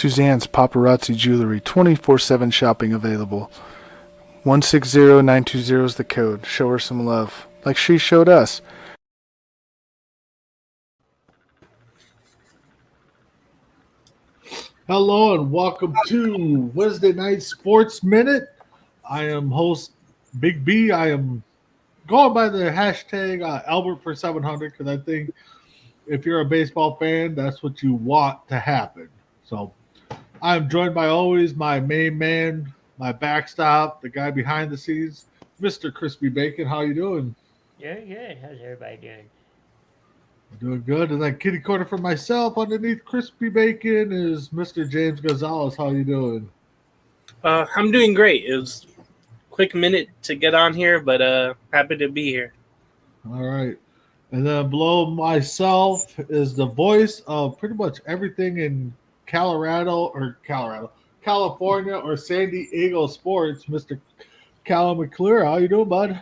Suzanne's Paparazzi Jewelry, 24/7 shopping available. 160920 is the code. Show her some love, like she showed us. Hello and welcome to Wednesday Night Sports Minute. I am host Big B. I am going by the hashtag Albert for 700 because I think if you're a baseball fan, that's what you want to happen. So I'm joined by always my main man, my backstop, the guy behind the scenes, Mr. Crispy Bacon. How you doing? Doing good. How's everybody doing? Doing good. And then kitty corner for myself underneath Crispy Bacon is Mr. James Gonzalez. How you doing? I'm doing great. It was a quick minute to get on here, but happy to be here. All right. And then below myself is the voice of pretty much everything in California or San Diego sports, Mr. Callum McClure. How you doing, bud?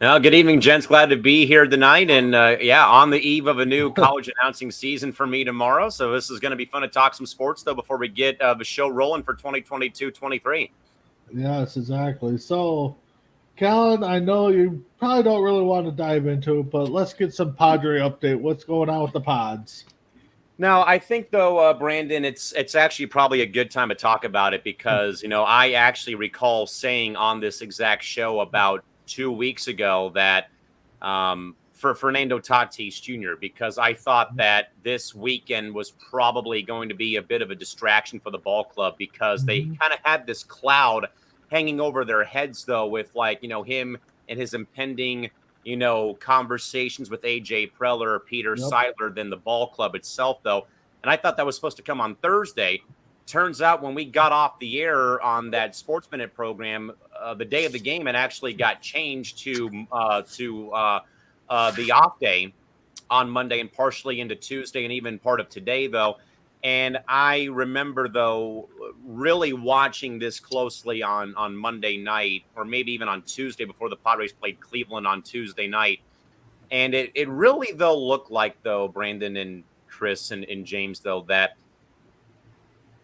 Well, good evening, gents. Glad to be here tonight. And on the eve of a new college announcing season for me tomorrow. So this is going to be fun to talk some sports, though, before we get the show rolling for 2022-23. Yes, exactly. So, Callan, I know you probably don't really want to dive into it, but let's get some Padre update. What's going on with the Pods? Now, I think, though, Brandon, it's actually probably a good time to talk about it because, I actually recall saying on this exact show about 2 weeks ago that for Fernando Tatis Jr., because I thought that this weekend was probably going to be a bit of a distraction for the ball club because they kind of had this cloud hanging over their heads, though, with him and his impending, conversations with AJ Preller, Peter Seidler, than the ball club itself, though. And I thought that was supposed to come on Thursday. Turns out when we got off the air on that Sportsmnute program, the day of the game, it actually got changed to the off day on Monday and partially into Tuesday and even part of today, though. And I remember, though, really watching this closely on Monday night or maybe even on Tuesday before the Padres played Cleveland on Tuesday night. And it really, though, looked like, though, Brandon and Chris and James, though, that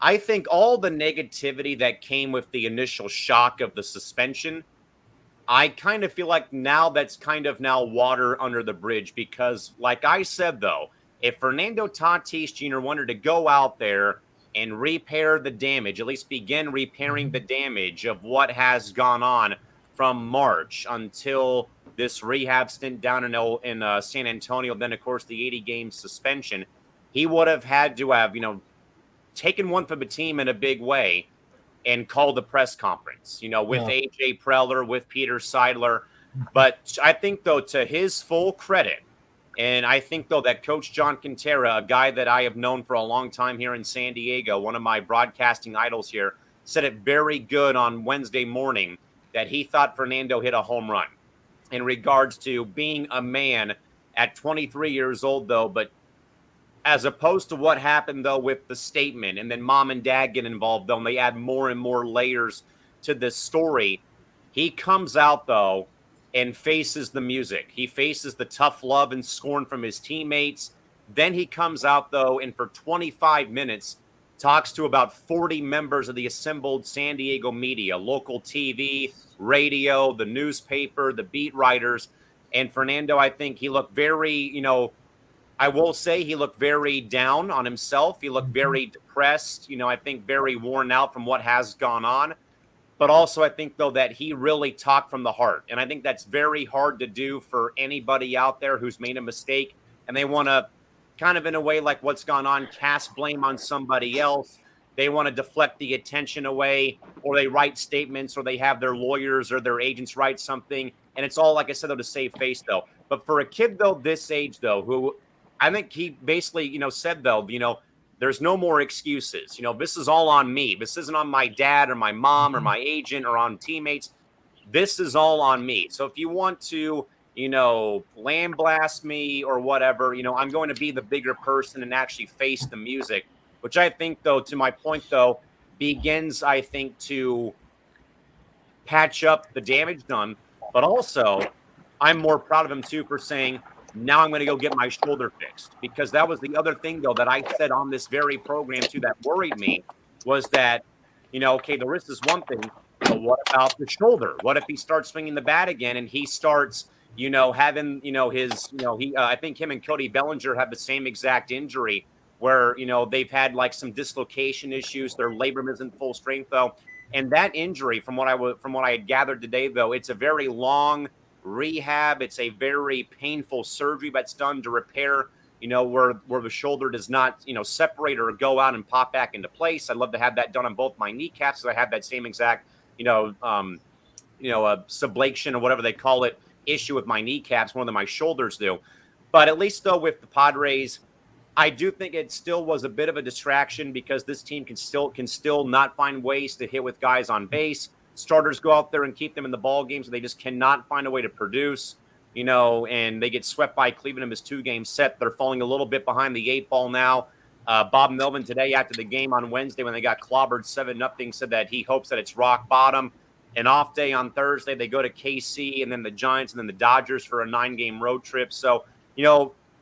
I think all the negativity that came with the initial shock of the suspension, I kind of feel like now that's kind of now water under the bridge because, like I said, though, if Fernando Tatis Jr. wanted to go out there and repair the damage, at least begin repairing the damage of what has gone on from March until this rehab stint down in San Antonio, then, of course, the 80-game suspension, he would have had to have, taken one for the team in a big way and called the press conference, with AJ Preller, with Peter Seidler. But I think, though, to his full credit, and I think, though, that Coach John Quintera, a guy that I have known for a long time here in San Diego, one of my broadcasting idols here, said it very good on Wednesday morning that he thought Fernando hit a home run in regards to being a man at 23 years old, though, but as opposed to what happened, though, with the statement and then mom and dad get involved, though, and they add more and more layers to this story. He comes out, though, and faces the music. He faces the tough love and scorn from his teammates. Then he comes out, though, and for 25 minutes talks to about 40 members of the assembled San Diego media, local TV, radio, the newspaper, the beat writers. And Fernando, I think he looked very, I will say he looked very down on himself. He looked very depressed, I think very worn out from what has gone on. But also I think, though, that he really talked from the heart. And I think that's very hard to do for anybody out there who's made a mistake and they want to kind of, in a way like what's gone on, cast blame on somebody else. They want to deflect the attention away, or they write statements, or they have their lawyers or their agents write something. And it's all, like I said, though, to save face, though. But for a kid, though, this age, though, who I think he basically, said, though, there's no more excuses. This is all on me. This isn't on my dad or my mom or my agent or on teammates. This is all on me. So if you want to, lambaste me or whatever, I'm going to be the bigger person and actually face the music, which I think, though, to my point, though, begins, I think, to patch up the damage done. But also, I'm more proud of him, too, for saying, now I'm going to go get my shoulder fixed, because that was the other thing, though, that I said on this very program, too, that worried me was that, okay, the wrist is one thing, but what about the shoulder? What if he starts swinging the bat again and he starts, having, his, I think him and Cody Bellinger have the same exact injury where, they've had like some dislocation issues. Their labrum isn't full strength though. And that injury, from what I had gathered today, though, it's a very long rehab. It's a very painful surgery that's done to repair, where the shoulder does not, separate or go out and pop back into place. I'd love to have that done on both my kneecaps, so I have that same exact, sublation or whatever they call it issue with my kneecaps more than my shoulders do. But at least though with the Padres, I do think it still was a bit of a distraction because this team can still not find ways to hit with guys on base. Starters go out there and keep them in the ball games. They just cannot find a way to produce, and they get swept by Cleveland in this 2-game set. They're falling a little bit behind the 8 ball now. Bob Melvin today after the game on Wednesday when they got clobbered 7-0 said that he hopes that it's rock bottom. An off day on Thursday, they go to KC and then the Giants and then the Dodgers for a 9-game road trip. So,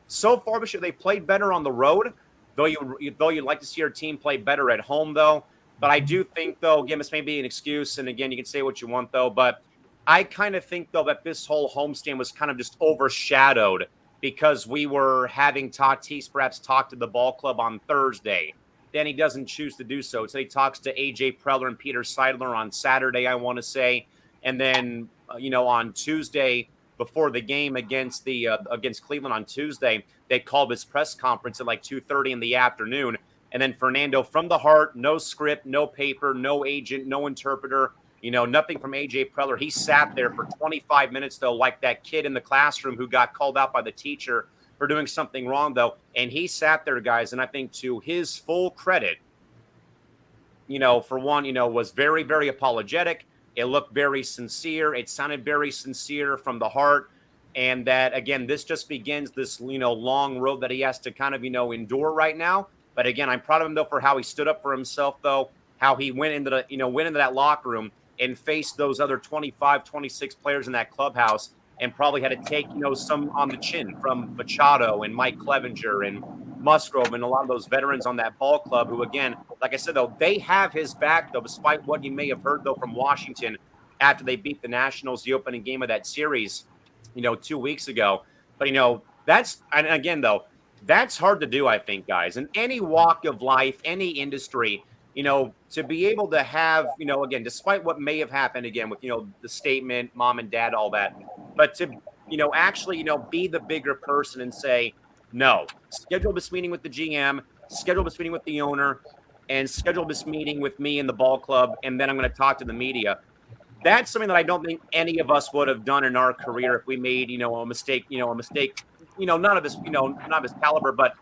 so far this year, they played better on the road, though you'd like to see your team play better at home, though. But I do think, though, again, this may be an excuse, and again, you can say what you want, though, but I kind of think, though, that this whole homestand was kind of just overshadowed because we were having Tatis perhaps talk to the ball club on Thursday. Then he doesn't choose to do so. So he talks to A.J. Preller and Peter Seidler on Saturday, I want to say. And then, on Tuesday, before the game against Cleveland on Tuesday, they called this press conference at like 2:30 in the afternoon. And then Fernando from the heart, no script, no paper, no agent, no interpreter, nothing from A.J. Preller. He sat there for 25 minutes, though, like that kid in the classroom who got called out by the teacher for doing something wrong, though. And he sat there, guys, and I think to his full credit, for one, was very, very apologetic. It looked very sincere. It sounded very sincere from the heart. And that, again, this just begins this, long road that he has to kind of, endure right now. But again, I'm proud of him, though, for how he stood up for himself, though, how he went into that locker room and faced those other 25, 26 players in that clubhouse and probably had to take, some on the chin from Machado and Mike Clevenger and Musgrove and a lot of those veterans on that ball club who, again, like I said, though, they have his back, though, despite what you may have heard, though, from Washington after they beat the Nationals, the opening game of that series, 2 weeks ago. But, and again, though, that's hard to do, I think, guys. In any walk of life, any industry, to be able to have, again, despite what may have happened, again, with, the statement, mom and dad, all that, but to, actually, be the bigger person and say, no, schedule this meeting with the GM, schedule this meeting with the owner, and schedule this meeting with me and the ball club, and then I'm going to talk to the media. That's something that I don't think any of us would have done in our career if we made, a mistake, none of this, not of this caliber, but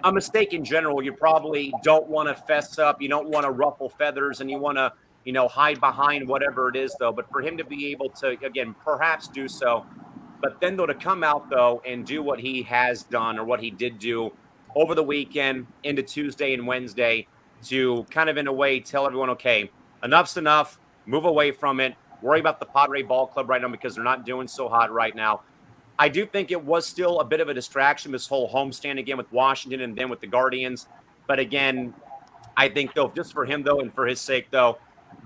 a mistake in general. You probably don't want to fess up. You don't want to ruffle feathers, and you want to, hide behind whatever it is, though. But for him to be able to, again, perhaps do so, but then, though, to come out, though, and do what he has done or what he did do over the weekend into Tuesday and Wednesday to kind of, in a way, tell everyone, okay, enough's enough. Move away from it. Worry about the Padre Ball Club right now because they're not doing so hot right now. I do think it was still a bit of a distraction, this whole homestand again with Washington and then with the Guardians. But again, I think, though, just for him, though, and for his sake, though,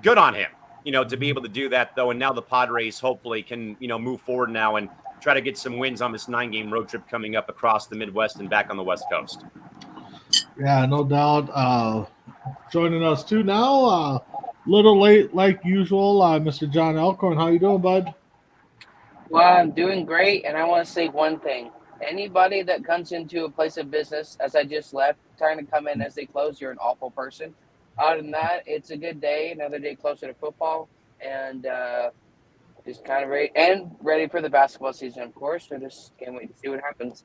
good on him, to be able to do that, though. And now the Padres hopefully can, move forward now and try to get some wins on this 9-game road trip coming up across the Midwest and back on the West Coast. Yeah, no doubt. Joining us, too, now, little late like usual, Mr. John Elkhorn. How you doing, bud? Well, I'm doing great, and I want to say one thing. Anybody that comes into a place of business, as I just left, trying to come in as they close, you're an awful person. Other than that, it's a good day, another day closer to football, and just kind of ready for the basketball season, of course. So just can't wait to see what happens.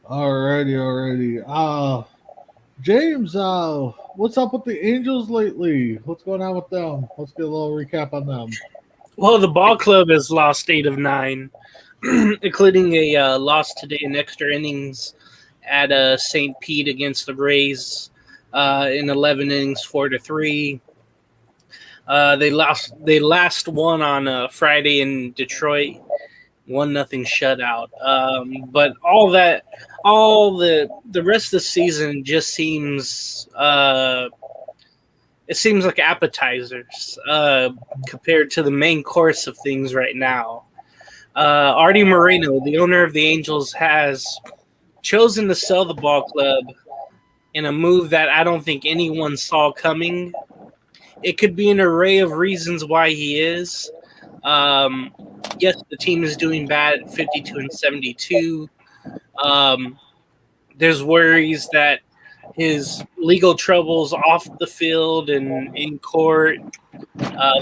Alrighty. James, what's up with the Angels lately? What's going on with them? Let's get a little recap on them. Well, the ball club has lost 8 of 9, including a loss today in extra innings at St. Pete against the Rays in 11 innings, 4-3. They last won on Friday in Detroit, 1-0 shutout. But all the rest of the season just seems it seems like appetizers compared to the main course of things right now. Artie Moreno, the owner of the Angels, has chosen to sell the ball club in a move that I don't think anyone saw coming. It could be an array of reasons why he is. Yes, the team is doing bad at 52 and 72. There's worries that his legal troubles off the field and in court,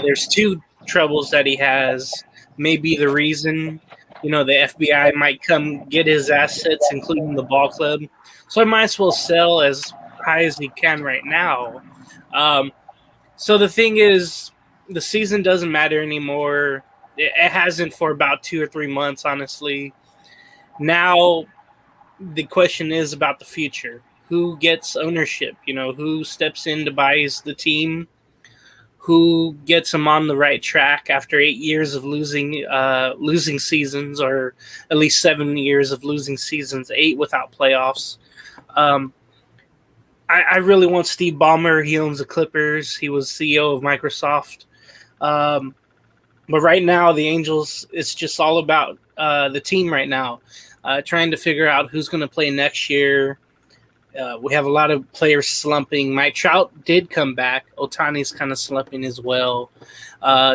there's two troubles that he has, may be the reason. The FBI might come get his assets, including the ball club. So I might as well sell as high as he can right now. So the thing is, the season doesn't matter anymore. It hasn't for about 2 or 3 months, honestly. Now the question is about the future. Who gets ownership? Who steps in to buy the team? Who gets them on the right track after 8 years of losing seasons, or at least 7 years of losing seasons, 8 without playoffs? I really want Steve Ballmer. He owns the Clippers. He was CEO of Microsoft. But right now, the Angels, it's just all about the team right now, trying to figure out who's going to play next year. We have a lot of players slumping. Mike Trout did come back. Ohtani's kind of slumping as well.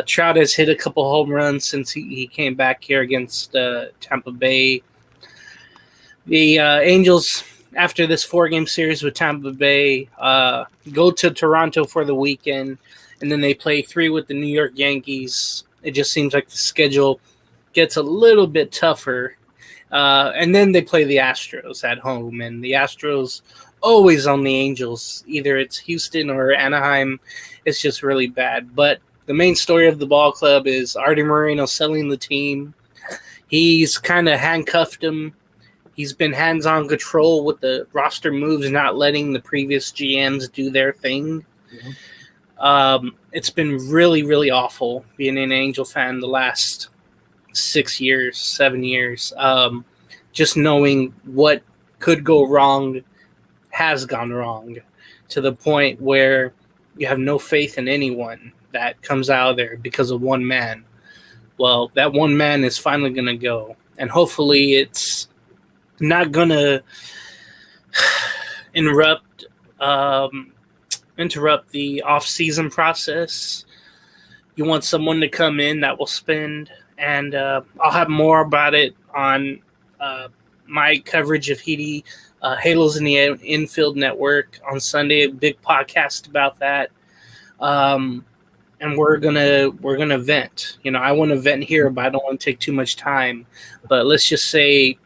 Trout has hit a couple home runs since he came back here against Tampa Bay. The Angels, after this 4-game series with Tampa Bay, go to Toronto for the weekend, and then they play 3 with the New York Yankees. It just seems like the schedule gets a little bit tougher. And then they play the Astros at home, and the Astros always on the Angels. Either it's Houston or Anaheim. It's just really bad. But the main story of the ball club is Artie Moreno selling the team. He's kind of handcuffed him. He's been hands-on control with the roster moves, not letting the previous GMs do their thing. Mm-hmm. It's been really, really awful being an Angel fan the last 6 years, 7 years. Just knowing what could go wrong has gone wrong, to the point where you have no faith in anyone that comes out of there because of one man. Well, that one man is finally going to go, and hopefully it's not going to interrupt the off-season process. You want someone to come in that will spend, and I'll have more about it on my coverage of Halos in the Infield Network on Sunday. A big podcast about that, and we're gonna vent. I want to vent here, but I don't want to take too much time. But let's just say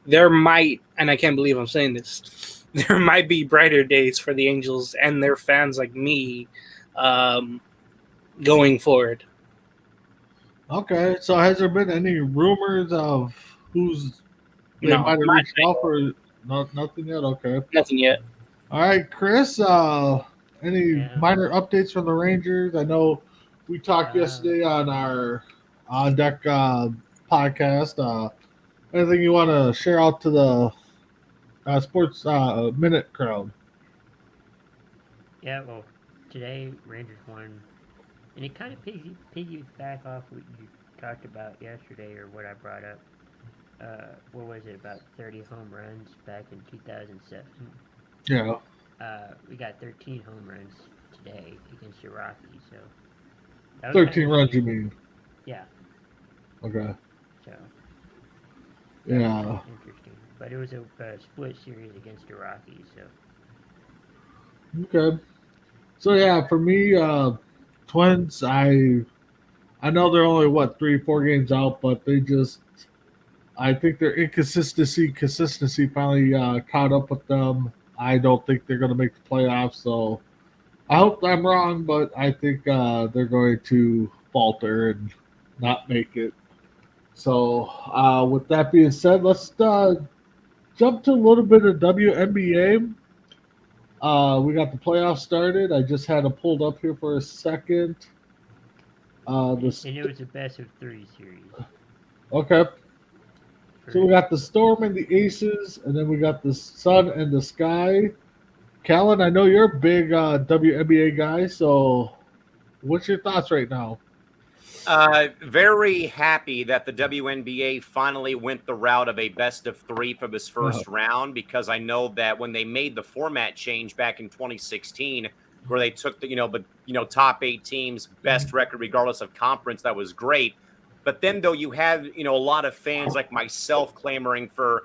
there might, and I can't believe I'm saying this, there might be brighter days for the Angels and their fans like me going forward. Okay, so has there been any rumors of who's they might have reached out for? Nothing yet. Okay, nothing yet. All right, Chris. Any minor updates from the Rangers? I know we talked yesterday on our On Deck podcast. Anything you want to share out to the Sports Minute crowd? Yeah, well, today Rangers won, and it kind of piggyback off what you talked about yesterday, or what I brought up. What was it, about 30 home runs back in 2007? Yeah. We got 13 home runs today against the Rockies. So 13 runs, you mean? Yeah. Okay. So. Yeah. Interesting, but it was a split series against the Rockies. So. Okay. So yeah, for me, Twins. I know they're only 3-4 games out, but I think their consistency finally caught up with them. I don't think they're going to make the playoffs, so I hope I'm wrong, but I think they're going to falter and not make it. So with that being said, let's jump to a little bit of WNBA. We got the playoffs started. I just had it pulled up here for a second. And it was a best of 3 series. Okay. So we got the Storm and the Aces, and then we got the Sun and the Sky. Callan, I know you're a big WNBA guy, so what's your thoughts right now? Very happy that the WNBA finally went the route of a best of three for this first round, because I know that when they made the format change back in 2016, where they took the top 8 teams, best record regardless of conference, that was great. But then though, you had a lot of fans like myself clamoring for,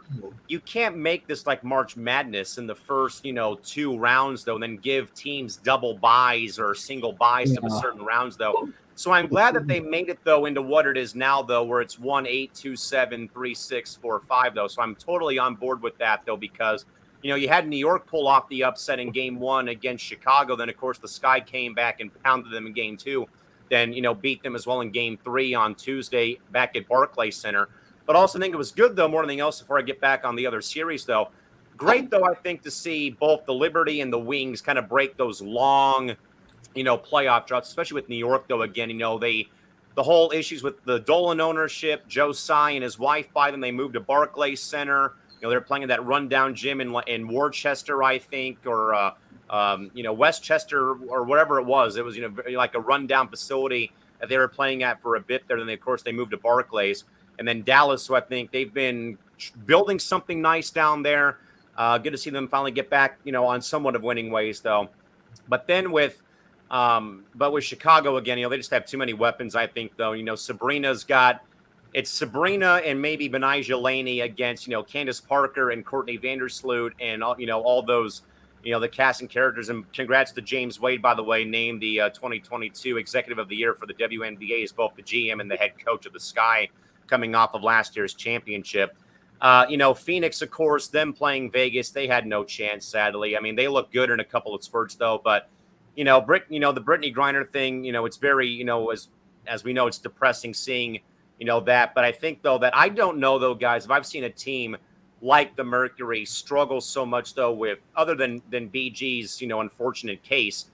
you can't make this like March Madness in the first 2 rounds though, and then give teams double buys or single buys to certain rounds though. So I'm glad that they made it though into what it is now though, where it's 1-8, 2-7, 3-6, 4-5 though. So I'm totally on board with that though, because you had New York pull off the upset in Game 1 against Chicago. Then of course the Sky came back and pounded them in Game 2. Then beat them as well in Game 3 on Tuesday back at Barclays Center. But also think it was good though, more than anything else, before I get back on the other series though. Great though, I think, to see both the Liberty and the Wings kind of break those long playoff droughts, especially with New York, though. Again, the whole issues with the Dolan ownership, Joe Tsai and his wife by them, they moved to Barclays Center. They're playing at that rundown gym in Worcester, I think, or Westchester or whatever it was. It was like a rundown facility that they were playing at for a bit there. Then of course they moved to Barclays, and then Dallas. So I think they've been building something nice down there. Good to see them finally get back, on somewhat of winning ways though. But then with Chicago again, they just have too many weapons, I think, though. It's Sabrina and maybe Benijah Laney against, Candace Parker and Courtney Vandersloot and, all those, the cast and characters. And congrats to James Wade, by the way, named the 2022 Executive of the Year for the WNBA as both the GM and the head coach of the Sky, coming off of last year's championship. Phoenix, of course, them playing Vegas, they had no chance, sadly. I mean, they look good in a couple of spurts, though, but the Brittany Griner thing, it's very, as we know, it's depressing seeing, that. But I think, though, that I don't know, though, guys, if I've seen a team like the Mercury struggle so much, though, with other than BG's, unfortunate case,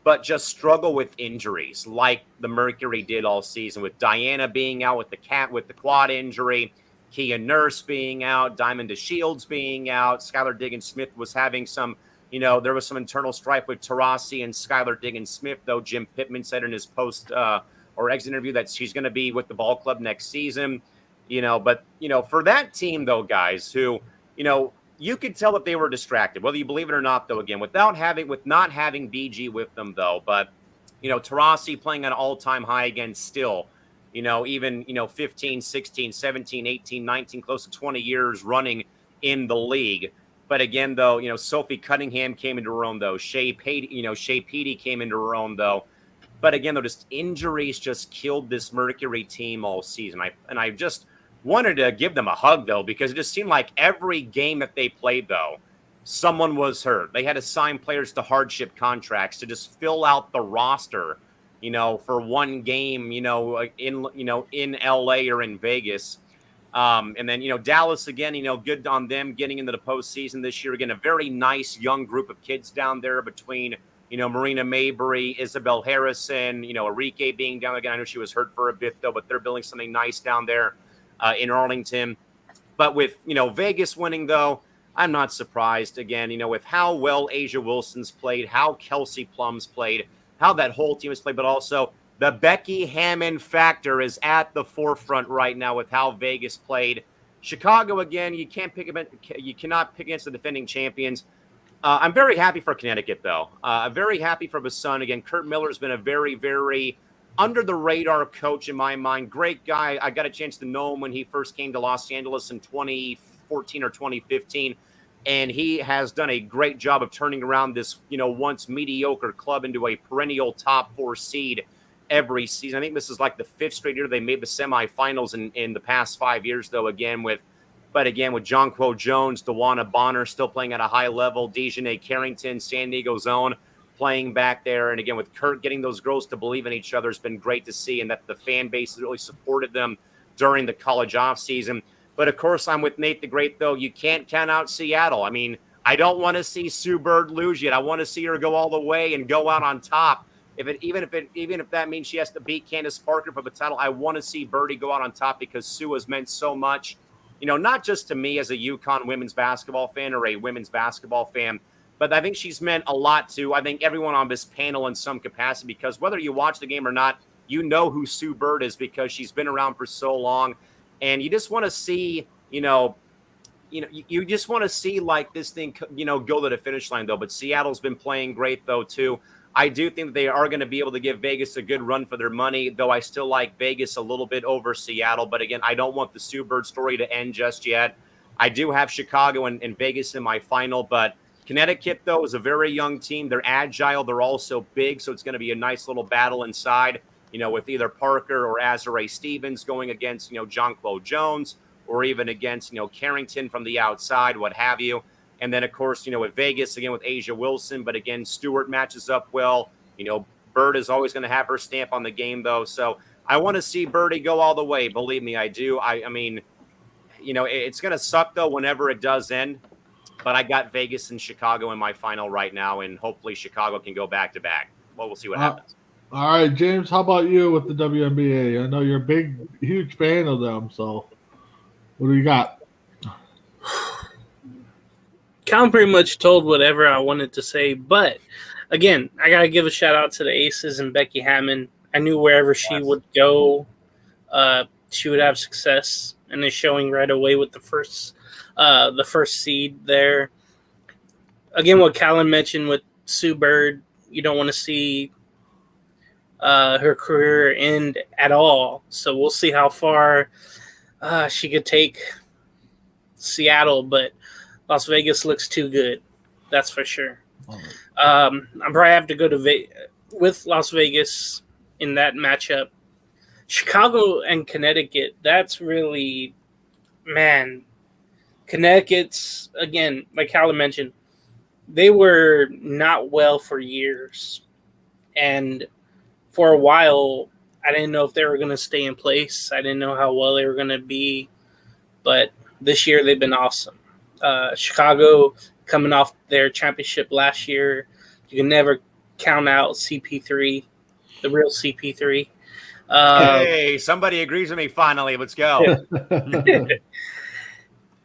but just struggle with injuries like the Mercury did all season, with Diana being out with the quad injury, Kia Nurse being out, Diamond DeShields being out, Skylar Diggins-Smith was having some. There was some internal strife with Taurasi and Skylar Diggins-Smith, though. Jim Pittman said in his post or exit interview that she's going to be with the ball club next season. But for that team, though, guys, who, you could tell that they were distracted, whether you believe it or not, though, again, with not having BG with them, though. But, Taurasi playing at an all-time high again still, even, 15, 16, 17, 18, 19, close to 20 years running in the league. But again, though, Sophie Cunningham came into her own, though. Shea Petey came into her own, though. But again, though, just injuries just killed this Mercury team all season. I just wanted to give them a hug, though, because it just seemed like every game that they played, though, someone was hurt. They had to sign players to hardship contracts to just fill out the roster, for one game, in LA or in Vegas. And then, Dallas, again, good on them getting into the postseason this year. Again, a very nice young group of kids down there between, Marina Mabry, Isabel Harrison, Enrique being down again. I know she was hurt for a bit, though, but they're building something nice down there in Arlington. But with, Vegas winning, though, I'm not surprised, again, with how well Asia Wilson's played, how Kelsey Plum's played, how that whole team has played, but also the Becky Hammon factor is at the forefront right now with how Vegas played. Chicago, again, you cannot pick against the defending champions. I'm very happy for Connecticut, though. I'm very happy for the Sun. Again, Kurt Miller's been a very, very under-the-radar coach in my mind. Great guy. I got a chance to know him when he first came to Los Angeles in 2014 or 2015. And he has done a great job of turning around this, once mediocre club into a perennial top 4 seed every season. I think this is like the 5th straight year they made the semifinals in the past 5 years, though, with Jonquil Jones, DeWanna Bonner still playing at a high level, Dejanay Carrington, San Diego's own, playing back there. And again, with Kurt getting those girls to believe in each other, has been great to see, and that the fan base has really supported them during the college offseason. But of course, I'm with Nate the Great, though. You can't count out Seattle. I mean, I don't want to see Sue Bird lose yet. I want to see her go all the way and go out on top. Even if that means she has to beat Candace Parker for the title, I want to see Birdie go out on top, because Sue has meant so much, not just to me as a UConn women's basketball fan or a women's basketball fan, but I think she's meant a lot to, I think, everyone on this panel in some capacity, because whether you watch the game or not, you know who Sue Bird is because she's been around for so long. And you just want to see, you just want to see like this thing, go to the finish line though. But Seattle's been playing great though too. I do think that they are going to be able to give Vegas a good run for their money, though I still like Vegas a little bit over Seattle. But again, I don't want the Sue Bird story to end just yet. I do have Chicago and Vegas in my final, but Connecticut, though, is a very young team. They're agile. They're also big, so it's going to be a nice little battle inside, with either Parker or Azare Stevens going against, John-Claude Jones, or even against, Carrington from the outside, what have you. And then, of course, with Vegas, again, with Asia Wilson. But, again, Stewart matches up well. Bird is always going to have her stamp on the game, though. So I want to see Birdie go all the way. Believe me, I do. I mean, it's going to suck, though, whenever it does end. But I got Vegas and Chicago in my final right now, and hopefully Chicago can go back-to-back. Well, we'll see what happens. All right, James, how about you with the WNBA? I know you're a huge fan of them, so what do you got? Colin pretty much told whatever I wanted to say, but again, I gotta give a shout out to the Aces and Becky Hammond. I knew wherever she would go, she would have success, and is showing right away with the first seed there. Again, what Colin mentioned with Sue Bird, you don't want to see her career end at all. So we'll see how far she could take Seattle, but Las Vegas looks too good. That's for sure. I'm probably have to go to with Las Vegas in that matchup. Chicago and Connecticut, that's really, man, Connecticut's, again, like Colin mentioned, they were not well for years. And for a while, I didn't know if they were going to stay in place. I didn't know how well they were going to be. But this year, they've been awesome. Chicago, coming off their championship last year, you can never count out CP3, the real CP3. Hey, somebody agrees with me finally. Let's go.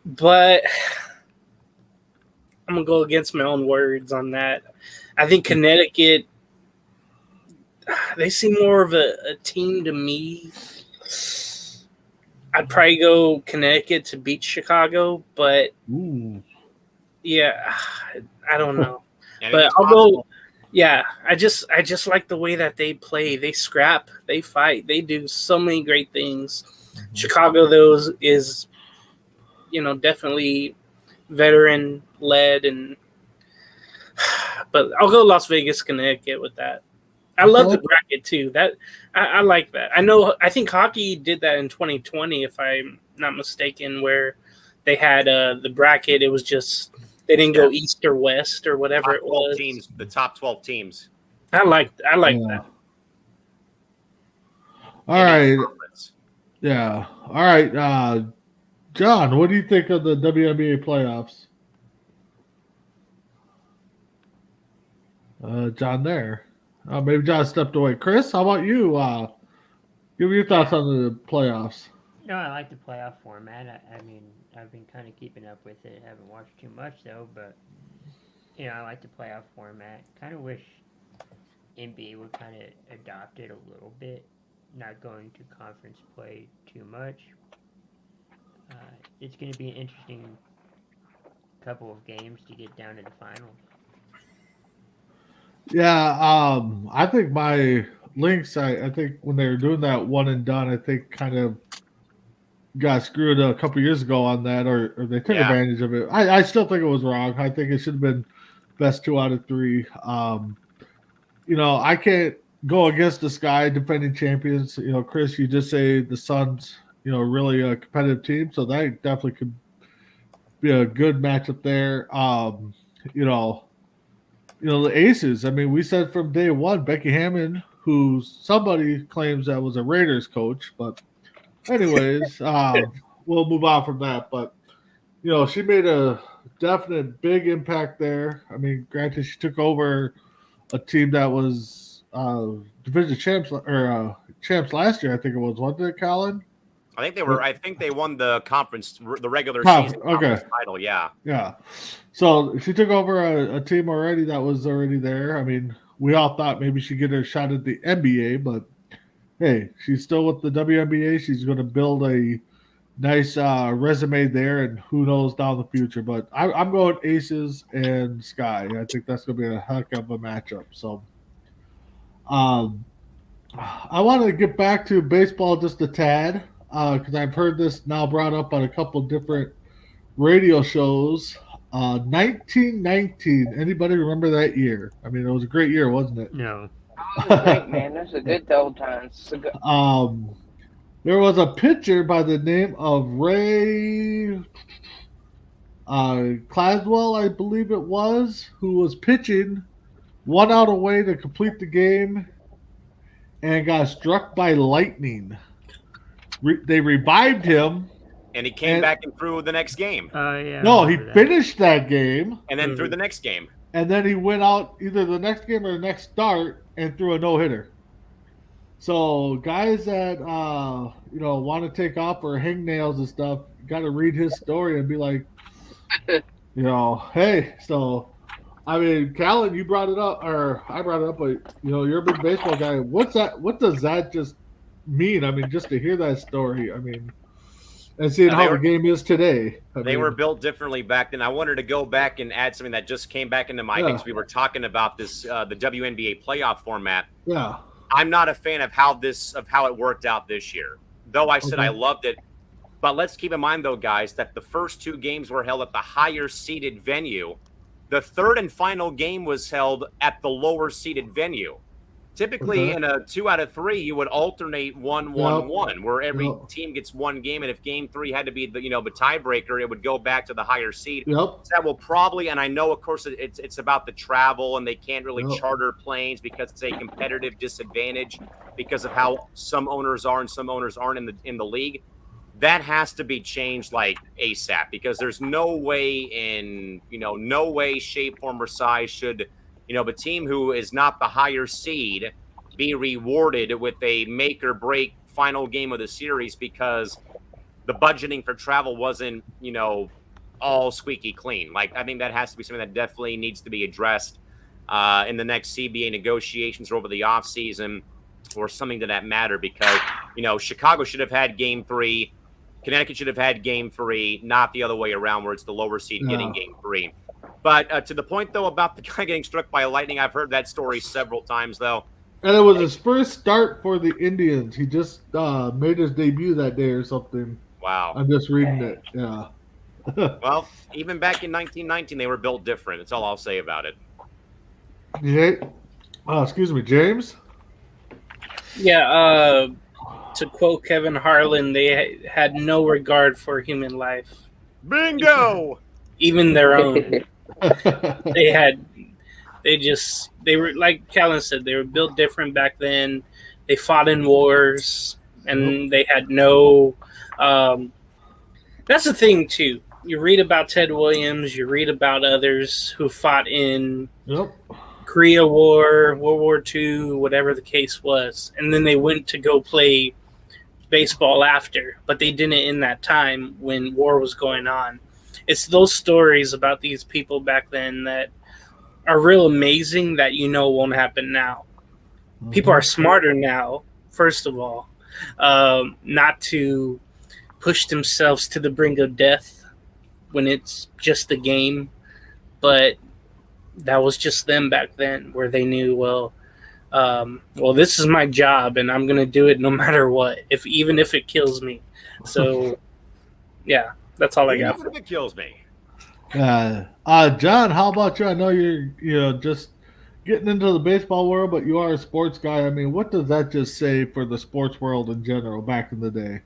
But I'm going to go against my own words on that. I think Connecticut, they seem more of a team to me. I'd probably go Connecticut to beat Chicago, but yeah, I don't know. But I'll go. Yeah, I just like the way that they play. They scrap, they fight, they do so many great things. Chicago, though, is definitely veteran led, but I'll go Las Vegas, Connecticut with that. I love the bracket too. That I like that. I think hockey did that in 2020, if I'm not mistaken, where they had the bracket. It was just they didn't go east or west or whatever it was. The top 12 teams. I like that. All right. Yeah. All right. John, what do you think of the WNBA playoffs? John there. Maybe John stepped away. Chris, how about you? Give me your thoughts on the playoffs. No, I like the playoff format. I mean, I've been kind of keeping up with it. I haven't watched too much, though, but, I like the playoff format. Kind of wish NBA would kind of adopt it a little bit, not going to conference play too much. It's going to be an interesting couple of games to get down to the finals. Yeah, I think my Lynx, I think when they were doing that one and done, I think kind of got screwed a couple years ago on that, or they took advantage of it. I still think it was wrong. I think it should have been best 2 out of 3. I can't go against the Sky defending champions. Chris, you just say the Suns, really a competitive team, so that definitely could be a good matchup there. The Aces. I mean, we said from day one, Becky Hammond, who somebody claims that was a Raiders coach, but anyways, we'll move on from that. But she made a definite big impact there. I mean, granted, she took over a team that was division champs or champs last year. I think it was, wasn't it, Colin? I think they were. I think they won the conference, the regular Huh, season okay. conference title. Yeah. Yeah. So she took over a team already that was already there. I mean, we all thought maybe she'd get her shot at the NBA, but hey, she's still with the WNBA. She's going to build a nice resume there, and who knows down the future. But I'm going Aces and Sky. I think that's going to be a heck of a matchup. So, um, I want to get back to baseball just a tad because I've heard this now brought up on a couple different radio shows. 1919. Anybody remember that year? I mean, it was a great year, wasn't it? No. It was great, man. Those are good old times. There was a pitcher by the name of Ray Claswell, I believe it was, who was pitching 1 out away to complete the game and got struck by lightning. They revived him. And he came back and threw the next game. Oh, yeah. No, he finished that game. And then threw the next game. And then he went out either the next game or the next start and threw a no-hitter. So guys that want to take off or hang nails and stuff, got to read his story and be like, hey. So, I mean, Callan, you brought it up, or I brought it up, but you're a big baseball guy. What's that? What does that just mean? I mean, just to hear that story. I mean, and seeing how the game is today. They were built differently back then. I wanted to go back and add something that just came back into my head because we were talking about this, the WNBA playoff format. Yeah. I'm not a fan of how it worked out this year. Though I said I loved it. But let's keep in mind, though, guys, that the first 2 games were held at the higher seeded venue. The third and final game was held at the lower seeded venue. Typically, in a 2 out of 3, you would alternate 1-1-1, where every team gets 1 game, and if game 3 had to be the tiebreaker, it would go back to the higher seed. So that will probably, and I know, of course, it's about the travel, and they can't really charter planes because it's a competitive disadvantage because of how some owners are and some owners aren't in the league. That has to be changed like ASAP because there's no way, shape, form, or size should a team who is not the higher seed be rewarded with a make or break final game of the series because the budgeting for travel wasn't, all squeaky clean. Like, I think that has to be something that definitely needs to be addressed in the next CBA negotiations or over the offseason or something to that matter because, Chicago should have had game 3. Connecticut should have had game 3, not the other way around where it's the lower seed getting game 3. But to the point, though, about the guy getting struck by lightning, I've heard that story several times, though. And it was his first start for the Indians. He just made his debut that day or something. Wow. I'm just reading it. Yeah. Well, even back in 1919, they were built different. That's all I'll say about it. Excuse me, James? Yeah, to quote Kevin Harlan, they had no regard for human life. Bingo! Even their own. They were, like Callan said, they were built different back then. They fought in wars, and they had no. That's the thing too. You read about Ted Williams. You read about others who fought in Korea War, World War II, whatever the case was, and then they went to go play baseball after, but they didn't in that time when war was going on. It's those stories about these people back then that are real amazing that won't happen now. People are smarter now, first of all, not to push themselves to the brink of death when it's just a game. But that was just them back then where they knew, well, this is my job and I'm going to do it no matter what, even if it kills me. So, yeah. That's all I got. Even if it kills me. John, how about you? I know you're just getting into the baseball world, but you are a sports guy. I mean, what does that just say for the sports world in general back in the day?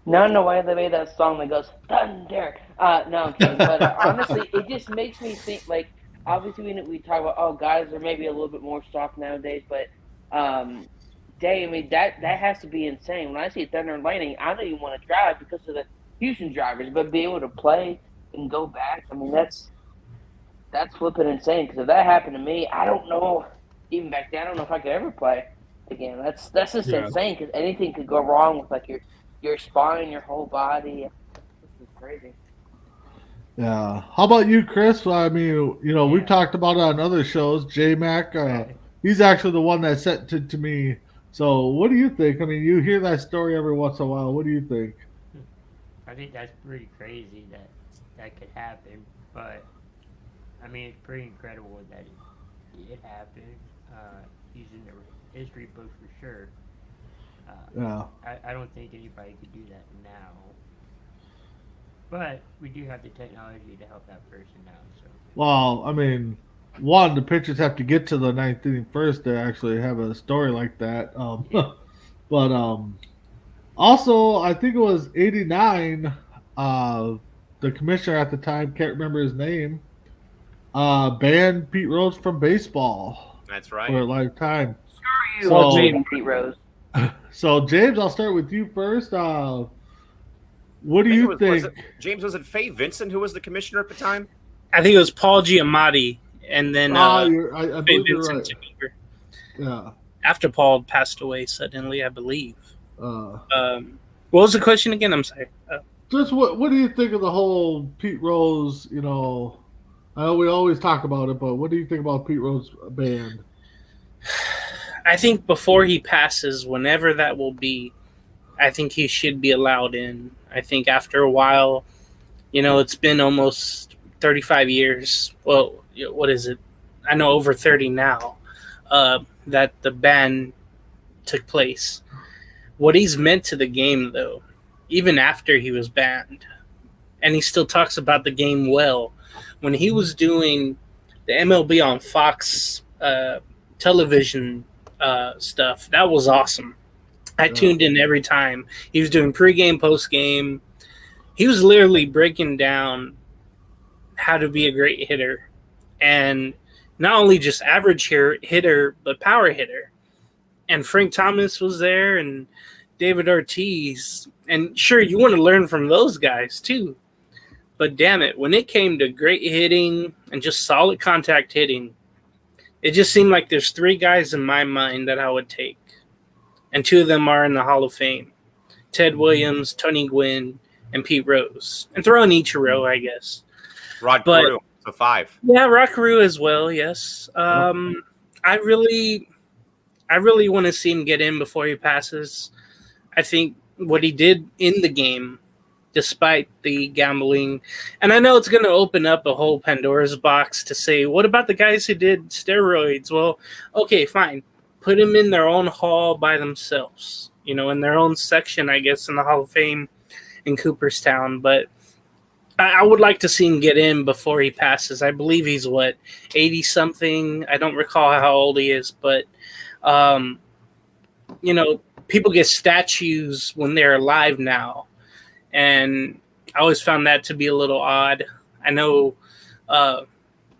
No, I don't know why they made that song that goes thunder. No, I'm kidding. But honestly, it just makes me think. Like, obviously, we talk about guys are maybe a little bit more soft nowadays, but I mean that has to be insane. When I see thunder and lightning, I don't even want to drive because of the Houston drivers, but be able to play and go back, I mean, that's flipping insane. Because if that happened to me, I don't know. Even back then, I don't know if I could ever play again. That's just insane. Because anything could go wrong with like your spine, your whole body. This is crazy. Yeah. How about you, Chris? I mean, we've Yeah. talked about it on other shows. J Mac, Right. he's actually the one that sent it to me. So, what do you think? I mean, you hear that story every once in a while. What do you think? I think that's pretty crazy that that could happen, but I mean, it's pretty incredible that it did happen. He's in the history books for sure. Yeah. I don't think anybody could do that now, but we do have the technology to help that person now. So Well, I mean, one, the pitchers have to get to the ninth inning first to actually have a story like that. yeah, But also, I think it was '89. The commissioner at the time, can't remember his name, banned Pete Rose from baseball That's for right. a lifetime. You, So, Pete Rose. so James, I'll start with you first. What do I think it you was think? it James? Was it Faye Vincent who was the commissioner at the time? I think it was Paul Giamatti, and then I Faye believe you're Vincent right. took over Yeah. after Paul passed away suddenly, I believe. Uh, What was the question again? I'm sorry. just what do you think of the whole Pete Rose? I know we always talk about it, but what do you think about Pete Rose band? I think before he passes, whenever that will be, I think he should be allowed in. I think after a while, it's been almost 35 years. Well, what is it? I know over 30 now that the ban took place. What he's meant to the game, though, even after he was banned, and he still talks about the game well. When he was doing the MLB on Fox television stuff, that was awesome. I tuned in every time. He was doing pregame, postgame. He was literally breaking down how to be a great hitter, and not only just average hitter, but power hitter. And Frank Thomas was there, and David Ortiz. And sure, you want to learn from those guys too. But damn it, when it came to great hitting and just solid contact hitting, it just seemed like there's three guys in my mind that I would take. And two of them are in the Hall of Fame. Ted Williams, Tony Gwynn, and Pete Rose. And throw in Ichiro, I guess. Rod But- Carew, so 5. Yeah, Rockaroo as well, yes. I really want to see him get in before he passes. I think what he did in the game, despite the gambling, and I know it's going to open up a whole Pandora's box to say, what about the guys who did steroids? Well, okay, fine. Put them in their own hall by themselves, in their own section, I guess, in the Hall of Fame in Cooperstown. But I would like to see him get in before he passes. I believe he's, 80-something? I don't recall how old he is, but, people get statues when they're alive now. And I always found that to be a little odd. I know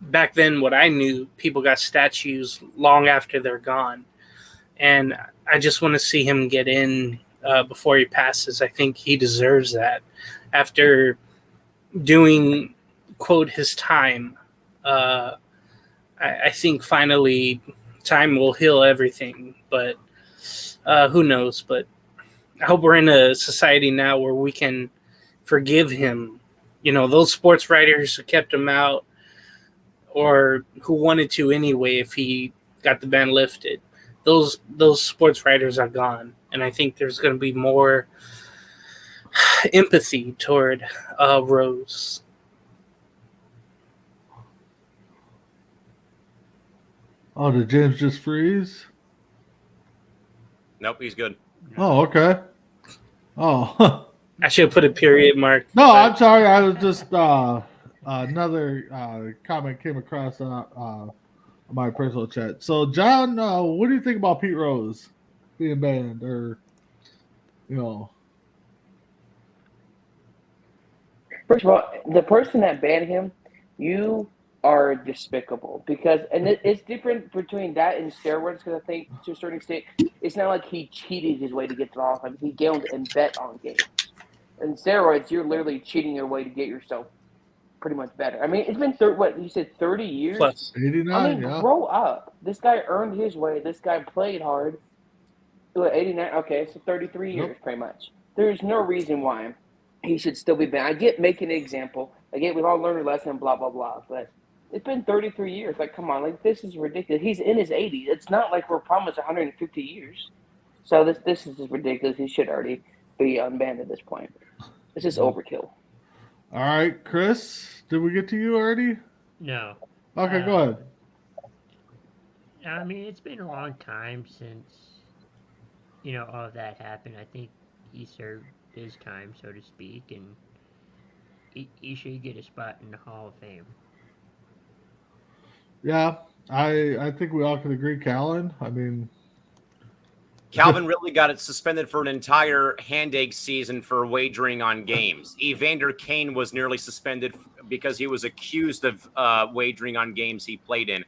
back then what I knew, people got statues long after they're gone. And I just want to see him get in before he passes. I think he deserves that. After doing, quote, his time, I think finally time will heal everything. But who knows? But I hope we're in a society now where we can forgive him. Those sports writers who kept him out or who wanted to anyway if he got the ban lifted. Those sports writers are gone. And I think there's going to be more empathy toward Rose. Oh, did James just freeze? Nope, he's good. Oh, okay. Oh, I should have put a period mark. no, I'm sorry. I was just another comment came across my personal chat. So, John, what do you think about Pete Rose being banned, or First of all, the person that banned him, you are despicable because, and it's different between that and steroids because I think to a certain extent, it's not like he cheated his way to get to the Hall of Fame. He gambled and bet on games. And steroids, you're literally cheating your way to get yourself pretty much better. I mean, it's been what you said, 30 years. Plus, 89? I mean, Yeah. grow up. This guy earned his way. This guy played hard. 89. Okay, so 33 years, pretty much. There's no reason why he should still be banned. I get making an example. I get we've all learned a lesson, blah blah blah. But it's been 33 years. Like, come on, like this is ridiculous. He's in his 80s. It's not like we're promised 150 years. So this is just ridiculous. He should already be unbanned at this point. This is overkill. All right, Chris, did we get to you already? No. Okay, go ahead. I mean, it's been a long time since, all of that happened. I think he served his time, so to speak, and he should get a spot in the Hall of Fame. Yeah, I think we all can agree, Callan. I mean, Calvin Ridley got it suspended for an entire hand egg season for wagering on games. Evander Kane was nearly suspended because he was accused of wagering on games he played in.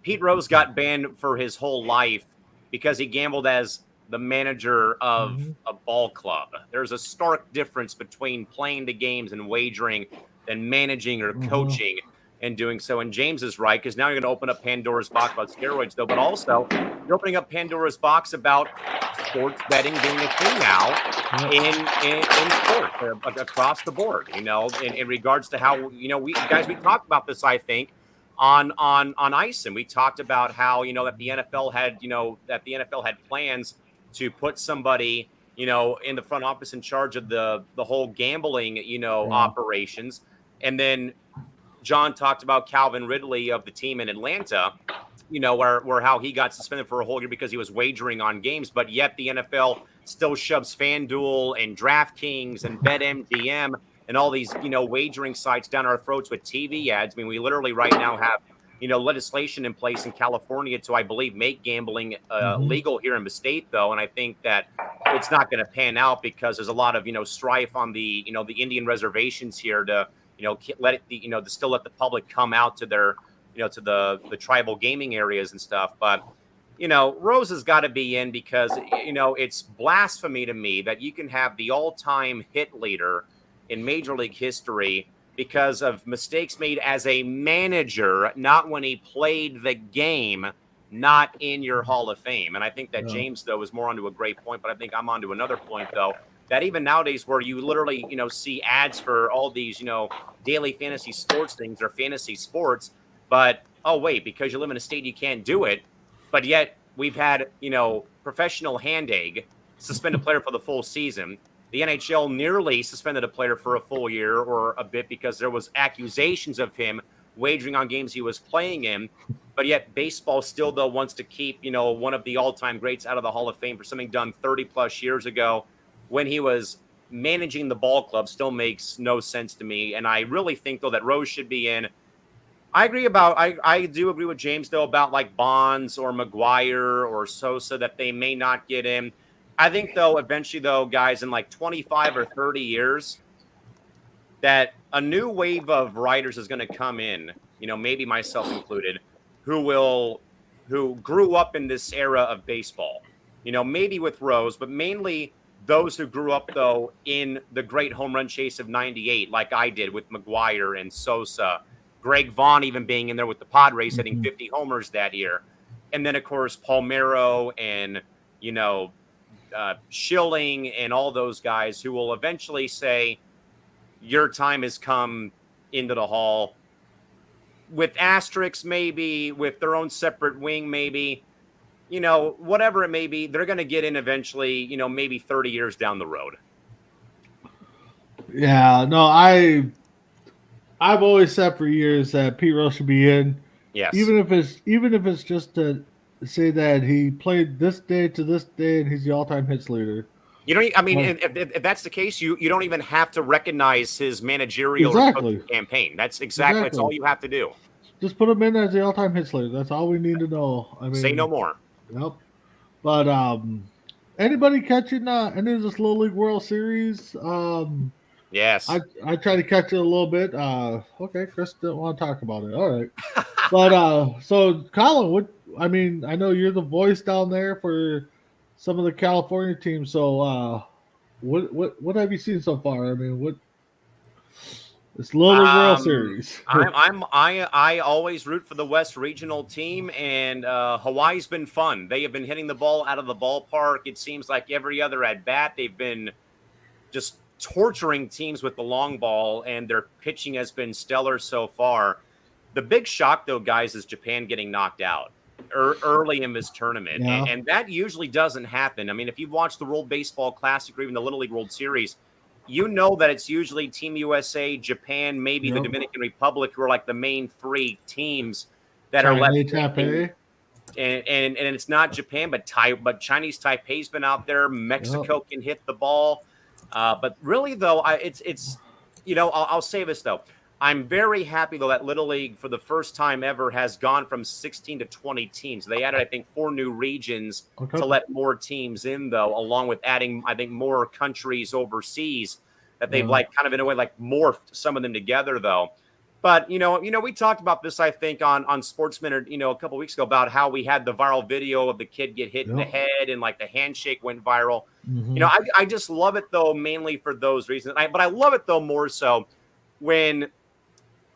Pete Rose got banned for his whole life because he gambled as the manager of a ball club. There's a stark difference between playing the games and wagering than managing or coaching and doing so. And James is right, because now you're going to open up Pandora's box about steroids, though, but also you're opening up Pandora's box about sports betting being a thing now in sports across the board, in regards to how, we talked about this, I think, on ice, and we talked about how, that the NFL had plans to put somebody, in the front office in charge of the whole gambling, operations. And then John talked about Calvin Ridley of the team in Atlanta, where how he got suspended for a whole year because he was wagering on games, but yet the NFL still shoves FanDuel and DraftKings and BetMGM and all these, wagering sites down our throats with TV ads. I mean, we literally right now have, legislation in place in California to, I believe, make gambling legal here in the state, though. And I think that it's not going to pan out because there's a lot of, strife on the, the Indian reservations here to, let it, to still let the public come out to their, to the tribal gaming areas and stuff. But, Rose has got to be in because, it's blasphemy to me that you can have the all-time hit leader in Major League history because of mistakes made as a manager, not when he played the game, not in your Hall of Fame. And I think that James, though, is more onto a great point, but I think I'm onto another point, though, that even nowadays where you literally, see ads for all these, daily fantasy sports things or fantasy sports, but, oh, wait, because you live in a state, you can't do it. But yet we've had, professional hand egg suspend a player for the full season. The NHL nearly suspended a player for a full year or a bit because there was accusations of him wagering on games he was playing in. But yet baseball still, though, wants to keep, one of the all-time greats out of the Hall of Fame for something done 30-plus years ago when he was managing the ball club. Still makes no sense to me. And I really think, though, that Rose should be in. I do agree with James, though, about like Bonds or McGuire or Sosa, that they may not get in. I think, though, eventually, though, guys, in like 25 or 30 years, that a new wave of writers is going to come in, maybe myself included, who grew up in this era of baseball, maybe with Rose, but mainly those who grew up, though, in the great home run chase of 98, like I did with McGuire and Sosa, Greg Vaughn even being in there with the Padres, hitting 50 homers that year. And then, of course, Palmeiro and, Schilling and all those guys who will eventually say, your time has come into the Hall. With asterisks, maybe, with their own separate wing, maybe, whatever it may be, they're going to get in eventually, maybe 30 years down the road. Yeah, no, I've always said for years that Pete Rose should be in. Yes. Even if it's just to say that he played this day to this day and he's the all-time hits leader. You don't. I mean, if that's the case, you don't even have to recognize his managerial or coaching campaign. That's that's all you have to do. Just put him in as the all-time hits leader. That's all we need to know. I mean, say no more. Yep. But anybody catching any of this Little League World Series? Yes. I try to catch it a little bit. Okay, Chris didn't want to talk about it. All right. But so Colin, I know you're the voice down there for some of the California teams. So what have you seen so far? I mean, what this Little League World Series? I always root for the West Regional team, and Hawaii's been fun. They have been hitting the ball out of the ballpark. It seems like every other at bat they've been just torturing teams with the long ball, and their pitching has been stellar so far. The big shock, though, guys, is Japan getting knocked out early in this tournament. Yeah. And that usually doesn't happen. I mean, if you've watched the World Baseball Classic or even the Little League World Series, you know that it's usually Team USA, Japan, maybe the Dominican Republic, who are like the main three teams that are left. Taipei. And it's not Japan, but Chinese Taipei's been out there. Mexico can hit the ball. But really, though, it's I'll say this, though. I'm very happy, though, that Little League, for the first time ever, has gone from 16 to 20 teams. They added, I think, 4 new regions to let more teams in, though, along with adding, I think, more countries overseas that they've, like, kind of, in a way, like, morphed some of them together, though. But, we talked about this, I think, on Sportsmnute, a couple weeks ago about how we had the viral video of the kid get hit in the head and, like, the handshake went viral. I just love it, though, mainly for those reasons. But I love it, though, more so when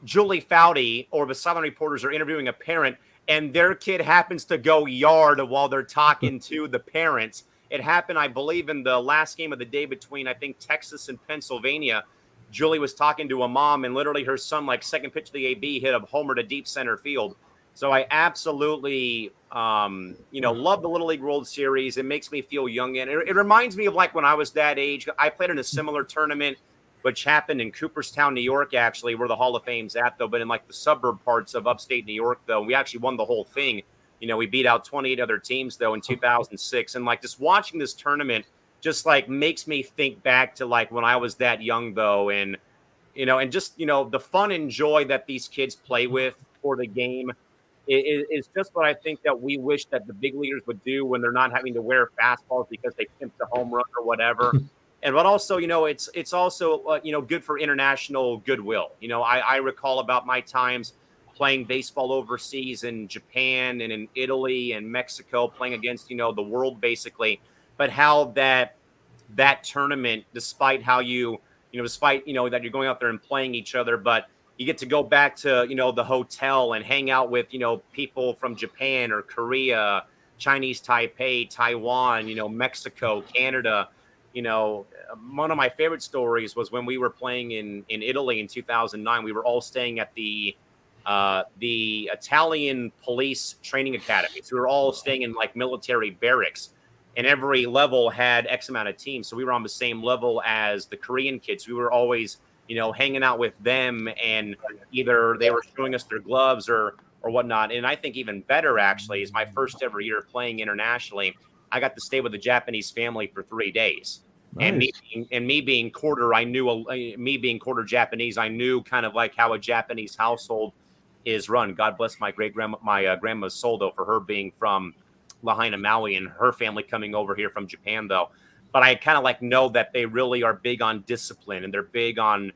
Julie Foudy or the silent reporters are interviewing a parent and their kid happens to go yard while they're talking to the parents. It happened, I believe, in the last game of the day between, I think, Texas and Pennsylvania. Julie was talking to a mom, and literally her son, like, second pitch of the AB, hit a homer to deep center field. So I absolutely, love the Little League World Series. It makes me feel young. And it reminds me of, like, when I was that age. I played in a similar tournament, which happened in Cooperstown, New York, actually, where the Hall of Fame's at, though, but in, like, the suburb parts of upstate New York, though. We actually won the whole thing. We beat out 28 other teams, though, in 2006. And, like, just watching this tournament just, like, makes me think back to, like, when I was that young, though, and, and just, the fun and joy that these kids play with for the game is just what I think that we wish that the big leaguers would do when they're not having to wear fastballs because they pimped a home run or whatever. But also, it's also, good for international goodwill. I recall about my times playing baseball overseas in Japan and in Italy and Mexico, playing against, the world basically, but how that tournament, despite how despite, that you're going out there and playing each other, but you get to go back to, the hotel and hang out with, people from Japan or Korea, Chinese Taipei, Taiwan, Mexico, Canada. One of my favorite stories was when we were playing in Italy in 2009. We were all staying at the Italian police training academy. So we were all staying in, like, military barracks, and every level had X amount of teams. So we were on the same level as the Korean kids. We were always, hanging out with them, and either they were showing us their gloves or whatnot. And I think even better, actually, is my first ever year playing internationally. I got to stay with a Japanese family for 3 days. Nice. And me being quarter Japanese, I knew kind of like how a Japanese household is run. God bless my grandma's soul, though, for her being from Lahaina, Maui, and her family coming over here from Japan, though. But I kind of like know that they really are big on discipline, and they're big on,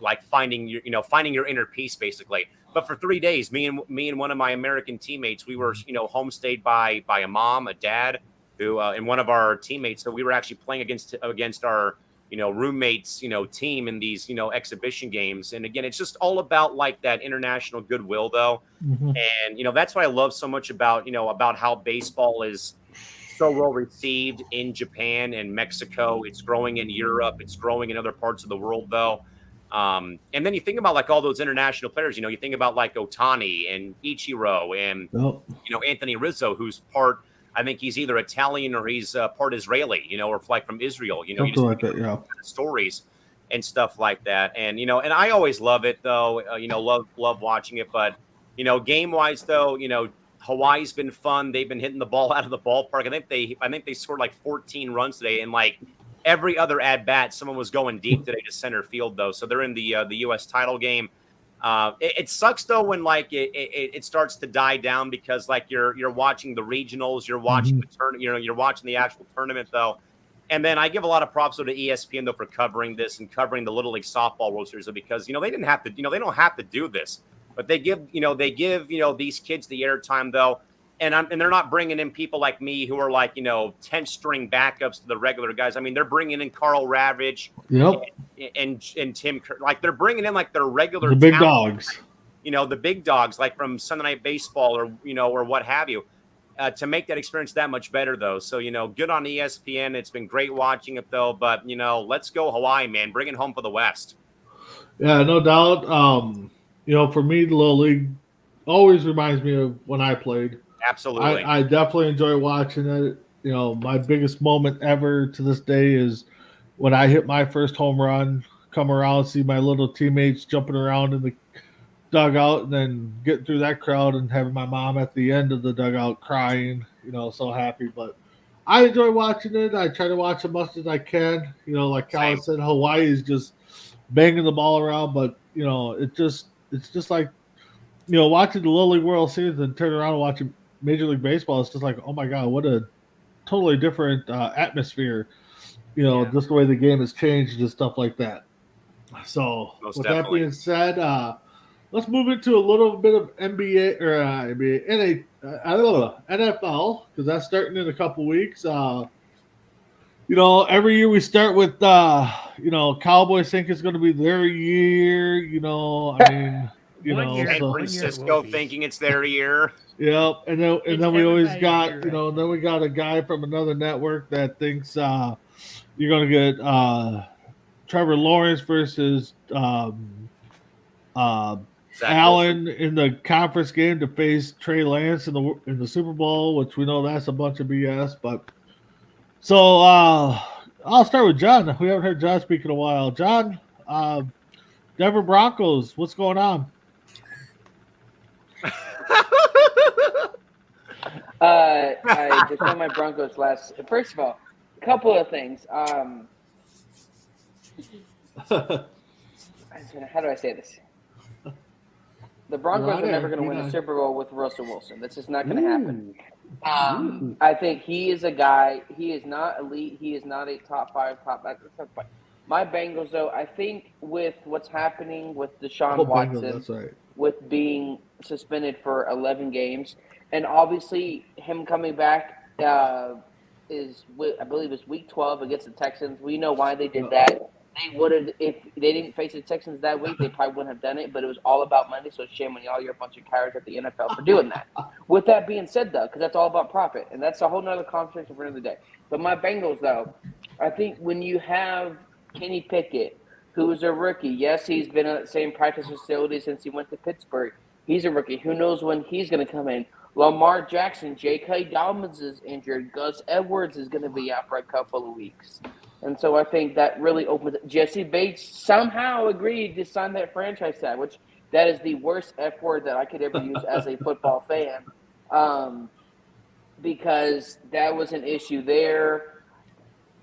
like finding your inner peace, basically. But for 3 days, me and one of my American teammates, we were, homestayed by a mom, a dad, who and one of our teammates. So we were actually playing against our, roommates, team in these, exhibition games. And again, it's just all about, like, that international goodwill, though. Mm-hmm. And, that's what I love so much about, about how baseball is so well received in Japan and Mexico. It's growing in Europe. It's growing in other parts of the world, though. And then you think about, like, all those international players, you think about, like, Ohtani and Ichiro and, Anthony Rizzo, who's part, I think he's either Italian or he's part Israeli, or like from Israel, you just like that, yeah. Stories and stuff like that. And, and I always love it, though, love watching it. But, game wise, though, Hawaii's been fun. They've been hitting the ball out of the ballpark. I think they scored like 14 runs today, and like every other at bat, someone was going deep today to center field, though. So they're in the U.S. title game. It sucks, though, when like it starts to die down, because like you're watching the regionals, you're watching the you're watching the actual tournament, though. And then I give a lot of props to ESPN, though, for covering this and covering the Little League Softball World Series, because they didn't have to, they don't have to do this, but they give these kids the airtime, though. And they're not bringing in people like me who are like, 10th string backups to the regular guys. I mean, they're bringing in Carl Ravage, and Tim, like they're bringing in like their regular the big dogs, the big dogs, like from Sunday Night Baseball or or what have you. to make that experience that much better, though. So, good on ESPN. It's been great watching it, though. But, let's go Hawaii, man. Bring it home for the West. Yeah, no doubt. For me, the Little League always reminds me of when I played. Absolutely. I definitely enjoy watching it. My biggest moment ever to this day is when I hit my first home run, come around, see my little teammates jumping around in the dugout, and then getting through that crowd and having my mom at the end of the dugout crying, so happy. But I enjoy watching it. I try to watch as much as I can. Like Cal said, Hawaii is just banging the ball around, but it's just like watching the Little League World Series and turn around and watching Major League Baseball. It's just like, oh my god, what a totally different atmosphere. Just the way the game has changed and stuff like that. So Most with definitely. that being said, let's move into a little bit of NBA or NFL because that's starting in a couple weeks. Every year we start with Cowboys think it's going to be their year. One year San it will Francisco be. thinking it's their year. Yep, and then It's we always everybody's got year right then we got a guy from another network that thinks you're going to get Trevor Lawrence versus Zach Allen Wilson. in the conference game to face Trey Lance in the Super Bowl, which we know that's a bunch of BS. But so I'll start with John. We haven't heard John speak in a while. John, Denver Broncos, what's going on? I defend my Broncos last. First of all, a couple of things. How do I say this? The Broncos are never going to win the Super Bowl with Russell Wilson. That's just not going to happen. I think he is a guy. He is not elite. He is not a top five. My Bengals, though, I think with what's happening with Deshaun Watson, Bengals, that's right. with being suspended for 11 games, and obviously him coming back I believe it's week 12 against the Texans. We know why they did that. They would have, if they didn't face the Texans that week, they probably wouldn't have done it, but it was all about money, so shame on y'all. You're a bunch of cowards at the NFL for doing that. With that being said, though, because that's all about profit, and that's a whole nother conversation for another day. But my Bengals, though, I think when you have Kenny Pickett, who is a rookie, yes, he's been at the same practice facility since he went to Pittsburgh. He's a rookie. Who knows when he's going to come in? Lamar Jackson, J.K. Dobbins is injured. Gus Edwards is going to be out for a couple of weeks. And so I think that really opens – Jesse Bates somehow agreed to sign that franchise tag, which that is the worst F word that I could ever use as a football fan, because that was an issue there.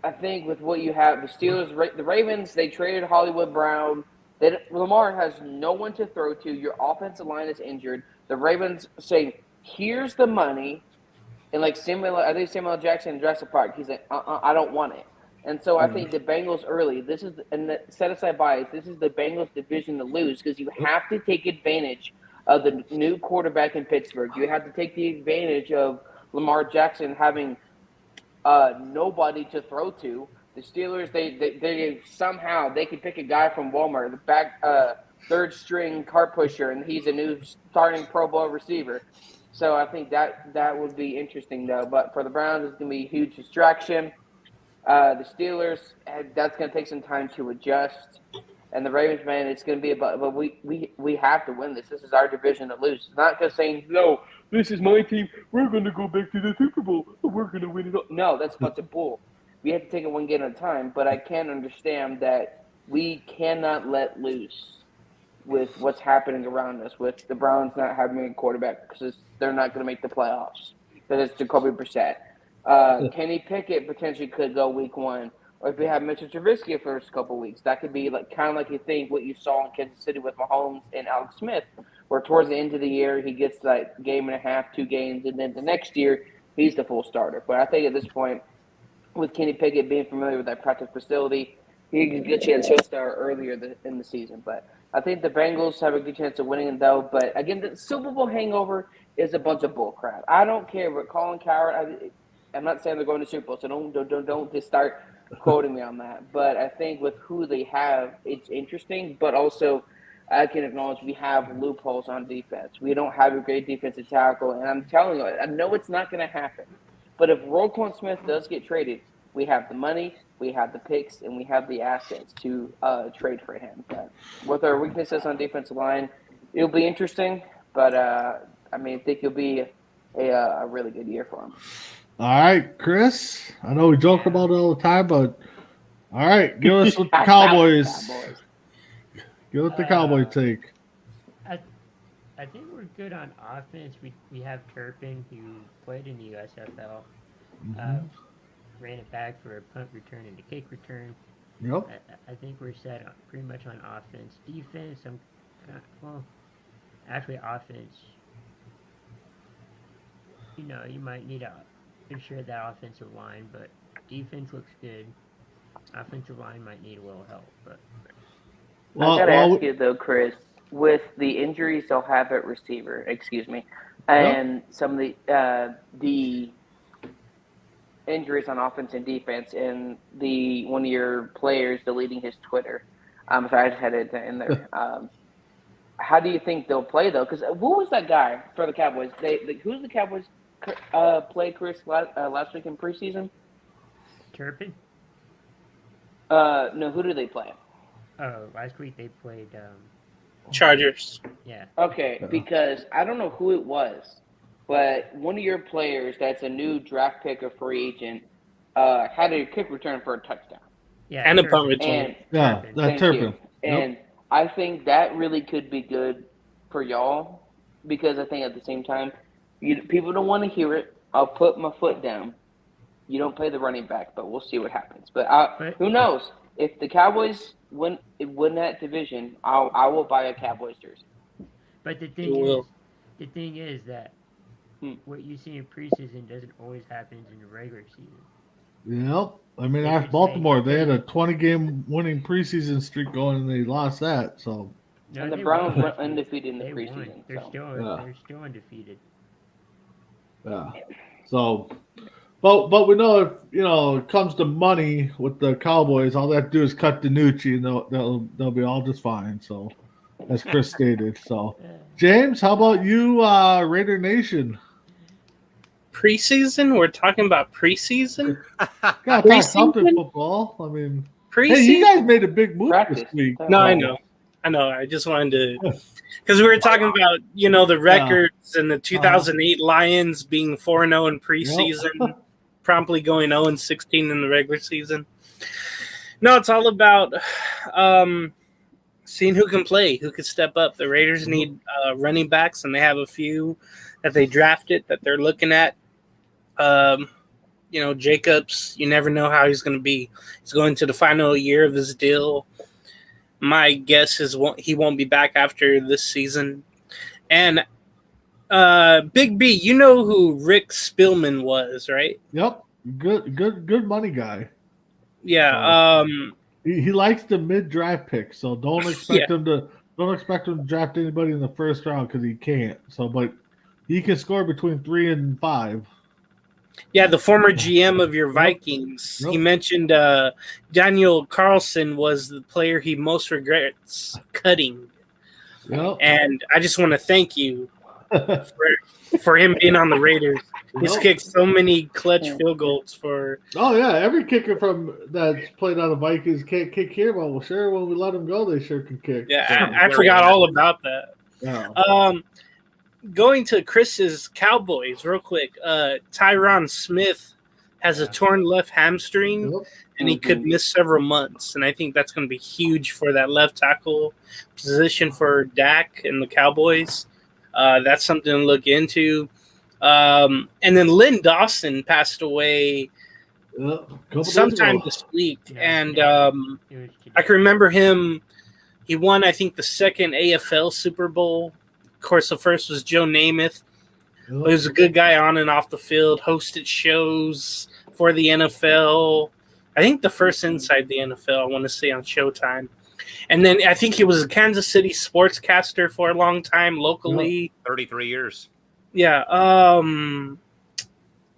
I think with what you have, the Steelers, the Ravens, they traded Hollywood Brown. Lamar has no one to throw to. Your offensive line is injured. The Ravens say, here's the money. And like I think Samuel Jackson in Jurassic Park, he's like, I don't want it. And so I think the Bengals early, set aside bias, this is the Bengals division to lose because you have to take advantage of the new quarterback in Pittsburgh. You have to take the advantage of Lamar Jackson having nobody to throw to. The Steelers, they somehow they can pick a guy from Walmart, the back third string cart pusher, and he's a new starting Pro Bowl receiver. So I think that would be interesting though. But for the Browns, it's going to be a huge distraction. The Steelers, that's going to take some time to adjust. And the Ravens, man, it's going to be about. But we have to win this. This is our division to lose. It's not just saying, no, this is my team. We're going to go back to the Super Bowl. We're going to win it all. No, that's a bunch of bull. We have to take it one game at a time. But I can understand that we cannot let loose with what's happening around us, with the Browns not having a quarterback because they're not going to make the playoffs. Because it's Jacoby Brissett. Kenny Pickett potentially could go week 1. Or if we have Mitchell Trubisky the first couple of weeks, that could be kind of like you think what you saw in Kansas City with Mahomes and Alex Smith, where towards the end of the year he gets game and a half, 2 games, and then the next year he's the full starter. But I think at this point, with Kenny Pickett being familiar with that practice facility, he has a good chance he'll start earlier in the season. But I think the Bengals have a good chance of winning though. But again, the Super Bowl hangover is a bunch of bull crap. I don't care what Colin Cowherd. I'm not saying they're going to Super Bowl, so don't just start quoting me on that. But I think with who they have, it's interesting. But also, I can acknowledge we have loopholes on defense. We don't have a great defensive tackle, and I'm telling you, I know it's not going to happen. But if Roquan Smith does get traded, we have the money, we have the picks, and we have the assets to trade for him. But with our weaknesses on defensive line, it'll be interesting. But I think it'll be a really good year for him. All right, Chris. I know we joke about it all the time, but all right, give us what the Cowboys. Give us the Cowboy take. I think we're good on offense. We have Turpin, who played in the USFL, ran it back for a punt return and a kick return. Yep. I think we're set pretty much on offense. Defense, offense. You might need to ensure that offensive line, but defense looks good. Offensive line might need a little help, but. I gotta ask you though, Chris, with the injuries they'll have at receiver, and some of the injuries on offense and defense, and one of your players deleting his Twitter. Sorry, I just had it in there. How do you think they'll play though? Because who was that guy for the Cowboys? Who's the Cowboys play, Chris, last week in preseason? Turpin? No, who did they play? Oh, last week they played Chargers. Yeah. Okay, because I don't know who it was, but one of your players that's a new draft pick or free agent had a kick return for a touchdown. Yeah, And a punt return. That Turpin. And I think that really could be good for y'all, because I think at the same time, people don't want to hear it. I'll put my foot down. You don't play the running back, but we'll see what happens. But who knows? If the Cowboys win that division, I will buy a Cowboys jersey. But the thing is that what you see in preseason doesn't always happen in the regular season. Yep. I mean, ask Baltimore. They had a 20-game winning preseason streak going, and they lost that. So. No, and the Browns went undefeated in the preseason. Won. They're still undefeated. Yeah. So. But we know if it comes to money with the Cowboys, all they have to do is cut DiNucci, and they'll be all just fine. So, as Chris stated. So, James, how about you, Raider Nation? Preseason? We're talking about preseason? Got to talk something football. I mean, preseason? Hey, you guys made a big move this week. No, I know. I just wanted to, because we were talking about the records and the 2008 Lions being 4-0 in preseason. Promptly going 0-16 in the regular season. No, it's all about seeing who can play, who can step up. The Raiders need running backs, and they have a few that they drafted that they're looking at. Jacobs, you never know how he's going to be. He's going to the final year of his deal. My guess is he won't be back after this season. And Big B, you know who Rick Spielman was, right? Yep. Good money guy. Yeah. He likes the mid-draft pick, so don't expect him to draft anybody in the first round because he can't. So, but he can score between 3 and 5. Yeah, the former GM of your Vikings. He mentioned Daniel Carlson was the player he most regrets cutting. Yep. And I just want to thank you for him being on the Raiders. He's kicked so many clutch field goals for. Oh yeah, every kicker that's played on the Vikings can't kick here, but well, sure, when we let them go, they sure can kick. Yeah, I forgot all about that. Yeah. Going to Chris's Cowboys real quick. Tyron Smith has a torn left hamstring, and he could miss several months. And I think that's going to be huge for that left tackle position for Dak and the Cowboys. That's something to look into. And then Lynn Dawson passed away sometime this week. And I can remember him. He won, I think, the second AFL Super Bowl. Of course, the first was Joe Namath. He was a good guy on and off the field, hosted shows for the NFL. I think the first inside the NFL, I want to say on Showtime. And then I think he was a Kansas City sportscaster for a long time locally. 33 years. Yeah. I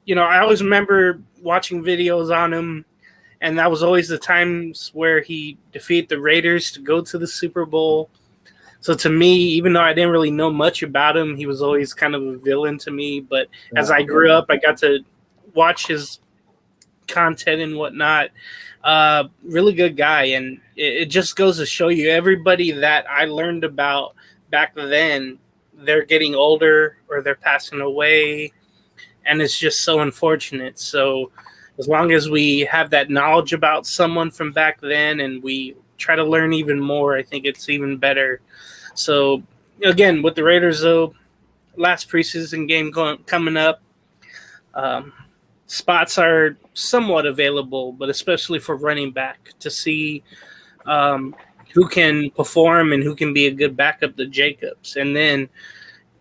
always remember watching videos on him, and that was always the times where he defeated the Raiders to go to the Super Bowl. So to me, even though I didn't really know much about him, he was always kind of a villain to me. But as I grew up, I got to watch his content and whatnot. Really good guy, and it just goes to show you everybody that I learned about back then, they're getting older or they're passing away, and it's just so unfortunate. So as long as we have that knowledge about someone from back then and we try to learn even more, I think it's even better. So again, with the Raiders though, last preseason game coming up, spots are somewhat available, but especially for running back to see who can perform and who can be a good backup to Jacobs. And then,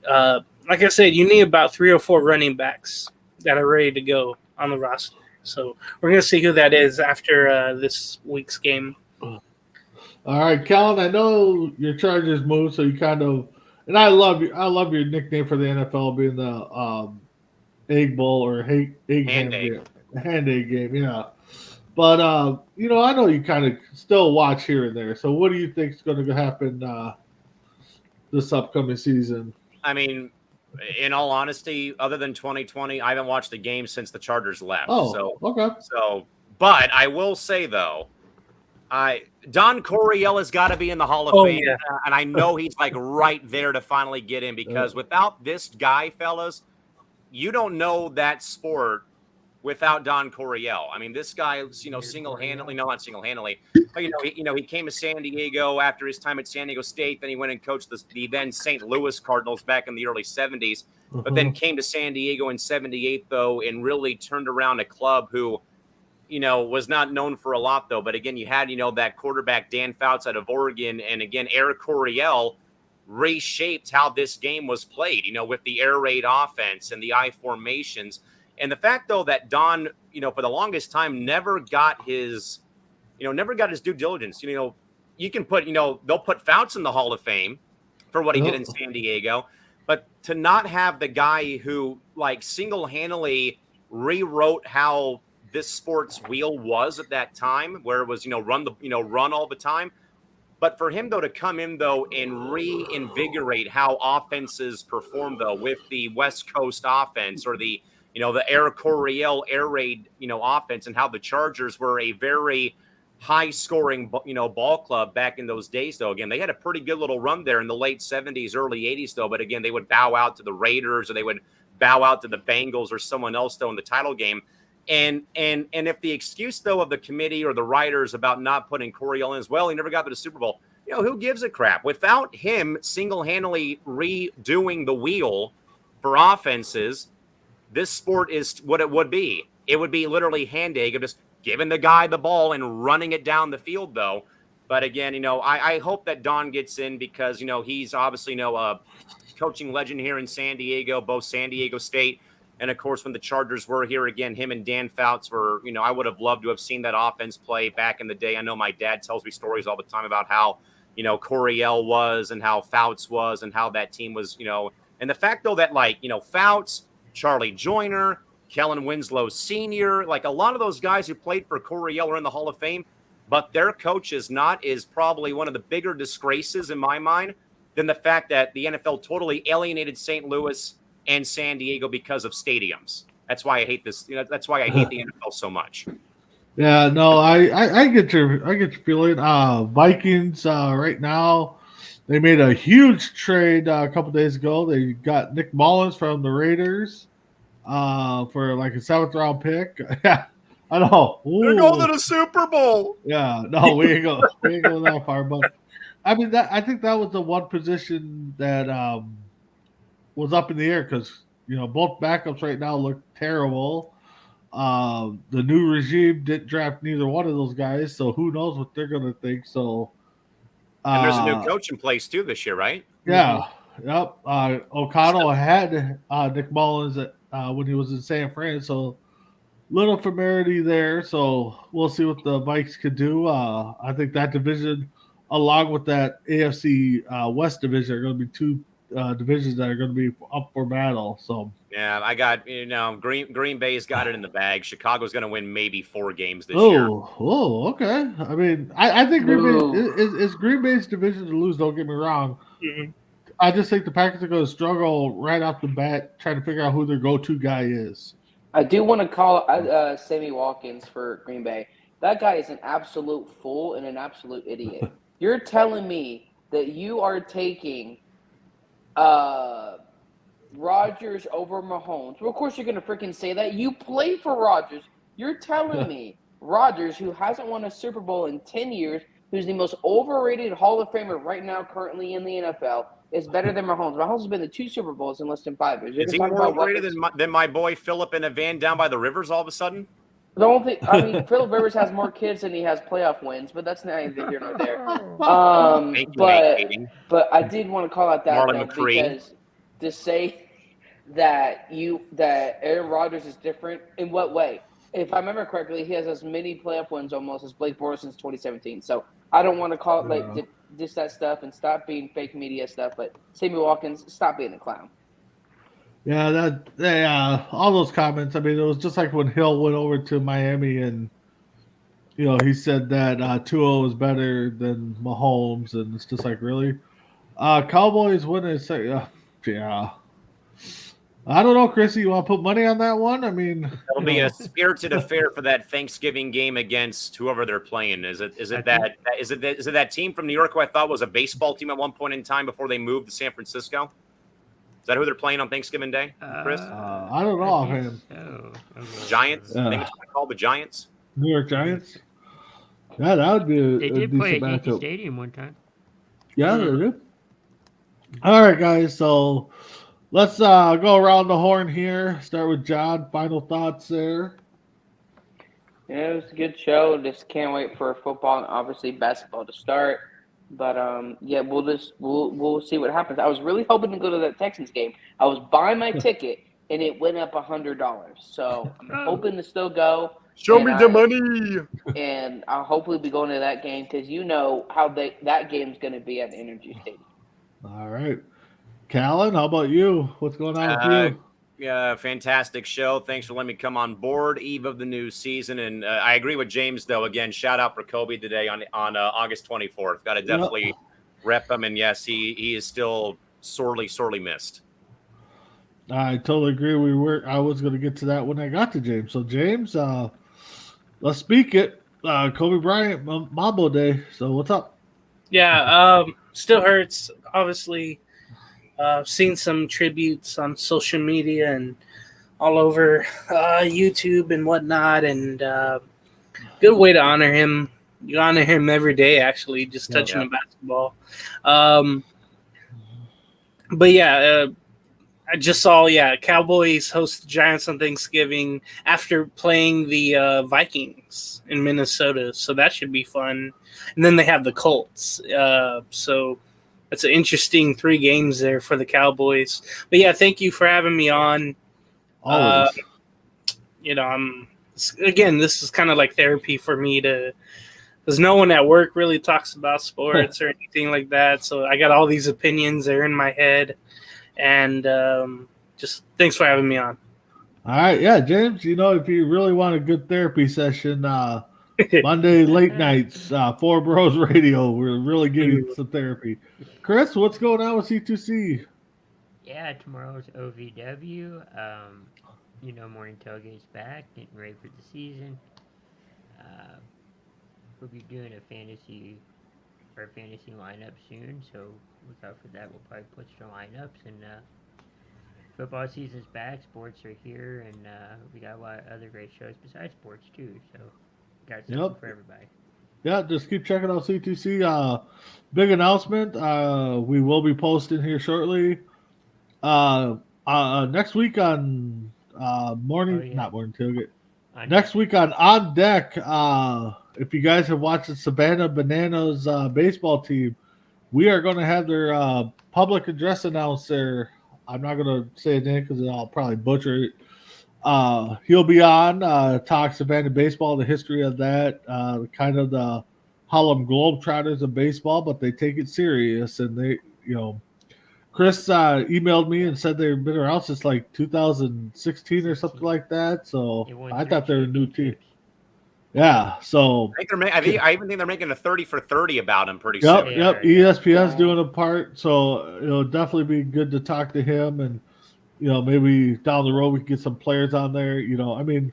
like I said, you need about 3 or 4 running backs that are ready to go on the roster. So we're going to see who that is after this week's game. All right, Kellen, I know your Chargers moved, so you kind of, and I love your nickname for the NFL being the Egg Bowl or Hand Egg game, yeah. But I know you kind of still watch here and there. So what do you think is going to happen this upcoming season? I mean, in all honesty, other than 2020, I haven't watched a game since the Chargers left. Oh, okay. So, but I will say though, Don Coryell has got to be in the Hall of Fame, and I know he's like right there to finally get in because without this guy, fellas, you don't know that sport without Don Coryell. I mean, this guy, single-handedly, no, not single-handedly, but he came to San Diego after his time at San Diego State. Then he went and coached the then St. Louis Cardinals back in the early 70s, but then came to San Diego in 78 though, and really turned around a club who, was not known for a lot though. But again, you had, that quarterback Dan Fouts out of Oregon, and again, Eric Coryell reshaped how this game was played, with the air raid offense and the I formations. And the fact, though, that Don, for the longest time never got his due diligence. You can put, they'll put Fouts in the Hall of Fame for what he did in San Diego. But to not have the guy who, like, single-handedly rewrote how this sports wheel was at that time, where it was, run all the time. But for him, though, to come in, though, and reinvigorate how offenses perform, though, with the West Coast offense or the Eric Coryell air raid, offense, and how the Chargers were a very high-scoring, ball club back in those days, though. Again, they had a pretty good little run there in the late 70s, early 80s, though. But again, they would bow out to the Raiders or they would bow out to the Bengals or someone else, though, in the title game. And if the excuse, though, of the committee or the writers about not putting Coryell in as well, he never got to the Super Bowl. Who gives a crap? Without him single-handedly redoing the wheel for offenses, this sport is what it would be. It would be literally hand egg of just giving the guy the ball and running it down the field, though. But again, I hope that Don gets in because, he's obviously, a coaching legend here in San Diego, both San Diego State. And, of course, when the Chargers were here, again, him and Dan Fouts were, I would have loved to have seen that offense play back in the day. I know my dad tells me stories all the time about how, Coryell was and how Fouts was and how that team was, and the fact, though, that, Fouts, Charlie Joyner, Kellen Winslow Sr., a lot of those guys who played for Coryell are in the Hall of Fame, but their coach is not, is probably one of the bigger disgraces in my mind than the fact that the NFL totally alienated St. Louis and San Diego because of stadiums. That's why I hate this. That's why I hate the NFL so much. Yeah, no, I get your feeling. Vikings right now, they made a huge trade a couple days ago. They got Nick Mullins from the Raiders for like a 7th round pick. Yeah, I know. They're going to the Super Bowl. Yeah, no, we ain't going that far. But I mean, I think that was the one position that was up in the air because both backups right now look terrible. The new regime didn't draft neither one of those guys, so who knows what they're going to think. So, and there's a new coach in place too this year, right? Yeah, yep. O'Connell had Nick Mullins when he was in San Fran, so little familiarity there. So we'll see what the Vikes could do. I think that division, along with that AFC West division, are going to be two divisions that are going to be up for battle. So yeah, I got Green Bay's got it in the bag. Chicago's going to win maybe 4 games this year. Oh, okay. I mean, I think Green Bay is Green Bay's division to lose. Don't get me wrong, Mhm. I just think the Packers are going to struggle right off the bat trying to figure out who their go-to guy is. I do want to call Sammy Watkins for Green Bay. That guy is an absolute fool and an absolute idiot. You're telling me that you are taking Rodgers over Mahomes. Well, of course you're going to freaking say that. You play for Rodgers. You're telling me Rodgers, who hasn't won a Super Bowl in 10 years, who's the most overrated Hall of Famer right now currently in the NFL, is better than Mahomes. Mahomes has been to 2 Super Bowls in less than 5 years. You're Is he talk more about overrated weapons. than my boy Philip in a van down by the rivers all of a sudden? The only thing, I mean, Philip Rivers has more kids than he has playoff wins, but that's neither here nor there. Thank you, Nate Kading. But I did want to call out that Marlon though, McCree. because to say that Aaron Rodgers is different in what way? If I remember correctly, he has as many playoff wins almost as Blake Bortles since 2017. So I don't want to call it just that stuff and stop being fake media stuff. But Sammy Watkins, stop being a clown. Yeah, all those comments. I mean, it was just like when Hill went over to Miami and, he said that Tua was better than Mahomes, and it's just like, really? Cowboys win it. Yeah. I don't know, Chrissy. You want to put money on that one? I mean, It'll be a spirited affair for that Thanksgiving game against whoever they're playing. Is it that team from New York who I thought was a baseball team at one point in time before they moved to San Francisco? Is that who they're playing on Thanksgiving Day, Chris? I don't know, man. Giants? I think it's called the Giants. New York Giants. Yeah, that would be They a did play decent at Yankee matchup. Stadium one time. Yeah, they did. All right, guys. So let's go around the horn here. Start with John. Final thoughts there. Yeah, it was a good show. Just can't wait for football and obviously basketball to start. But yeah, we'll see what happens. I was really hoping to go to that Texans game. I was buying my ticket and it went up $100. So I'm hoping to still go. Show me the money. And I'll hopefully be going to that game because you know how that game's going to be at Energy Stadium. All right, Callan, how about you? What's going on with you? Yeah, fantastic show. Thanks for letting me come on board. Eve of the new season, and I agree with James though. Again, shout out for Kobe today on August 24th. Got to definitely rep him, and yes, he is still sorely missed. I totally agree. I was going to get to that when I got to James. So James, let's speak it. Kobe Bryant, Mambo Day. So what's up? Yeah, still hurts. Obviously, seen some tributes on social media and all over YouTube and whatnot. And good way to honor him. You honor him every day, actually, just touching a basketball. But yeah, I just saw, Cowboys host the Giants on Thanksgiving after playing the Vikings in Minnesota. So that should be fun. And then they have the Colts. So it's an interesting 3 games there for the Cowboys. But yeah, thank you for having me on. Always. This is kind of like therapy for me because no one at work really talks about sports or anything like that. So I got all these opinions. They're in my head. And just thanks for having me on. All right. Yeah, James, if you really want a good therapy session, Monday late nights, 4 Bros Radio, we're really giving some therapy. Chris, what's going on with C2C? Yeah, tomorrow's OVW. Morning tailgate's back, getting ready for the season. We'll be doing a fantasy lineup soon, so look out for that. We'll probably put some lineups, and football season's back. Sports are here, and we got a lot of other great shows besides sports too. So got something for everybody. Yeah, just keep checking out C2C. Big announcement. We will be posting here shortly. Next week on not morning tailgate. Next week on deck. If you guys have watched the Savannah Bananas baseball team, we are going to have their public address announcer. I'm not going to say his name because I'll probably butcher it. He'll be on, talk Savannah baseball, the history of that, kind of the Harlem Globetrotters of baseball, but they take it serious. And they, Chris emailed me and said they've been around since like 2016 or something like that. So I thought they were a new team. Yeah, so I even think they're making a 30 for 30 about him pretty yep, soon. yep. Yeah. ESPN's doing a part, so it'll definitely be good to talk to him, and maybe down the road we can get some players on there. I mean,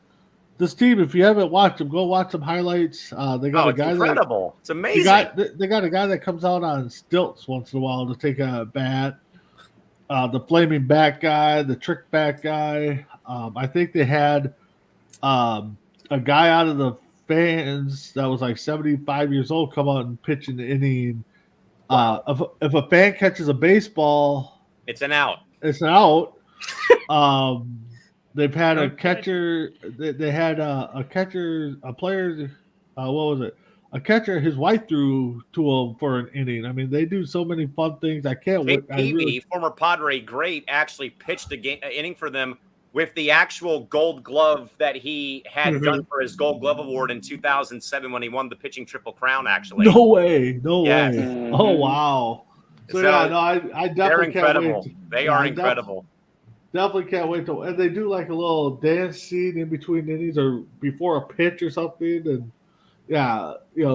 this team, if you haven't watched them, go watch some highlights. They got Oh, a it's guy incredible. It's they amazing. got a guy that comes out on stilts once in a while to take a bat. The flaming bat guy, the trick bat guy. I think they had a guy out of the fans that was like 75 years old come out and pitch in the inning. If a fan catches a baseball, It's an out. it's an out. They've had a Okay. catcher. They had a catcher, a player. What was it? A catcher. His wife threw to him for an inning. I mean, they do so many fun things. I can't wait. Jake Peavy, former Padre great, actually pitched the inning for them with the actual Gold Glove that he had done for his Gold Glove Award in 2007 when he won the pitching Triple Crown. Actually, No way. No Yes. way. Mhm. Oh wow. So, So, yeah, no, I they're definitely can't incredible. wait. They Yeah, are I incredible. Definitely can't wait to. And they do like a little dance scene in between innings or before a pitch or something. And yeah,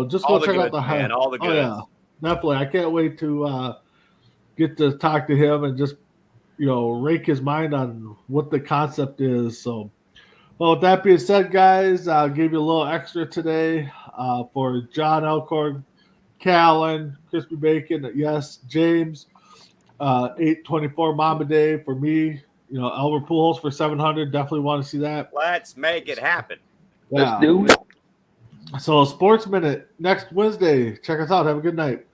just go All the check out goods, the man. All the Oh goods. yeah, definitely. I can't wait to get to talk to him and just rake his mind on what the concept is. So, well, with that being said, guys, I'll give you a little extra today for John Elkhorn, Callan, Crispy Bacon, yes, James, 824 Mama Day for me. Albert Pujols for 700. Definitely want to see that. Let's make it happen. Let's do it. So, Sports Minute next Wednesday. Check us out. Have a good night.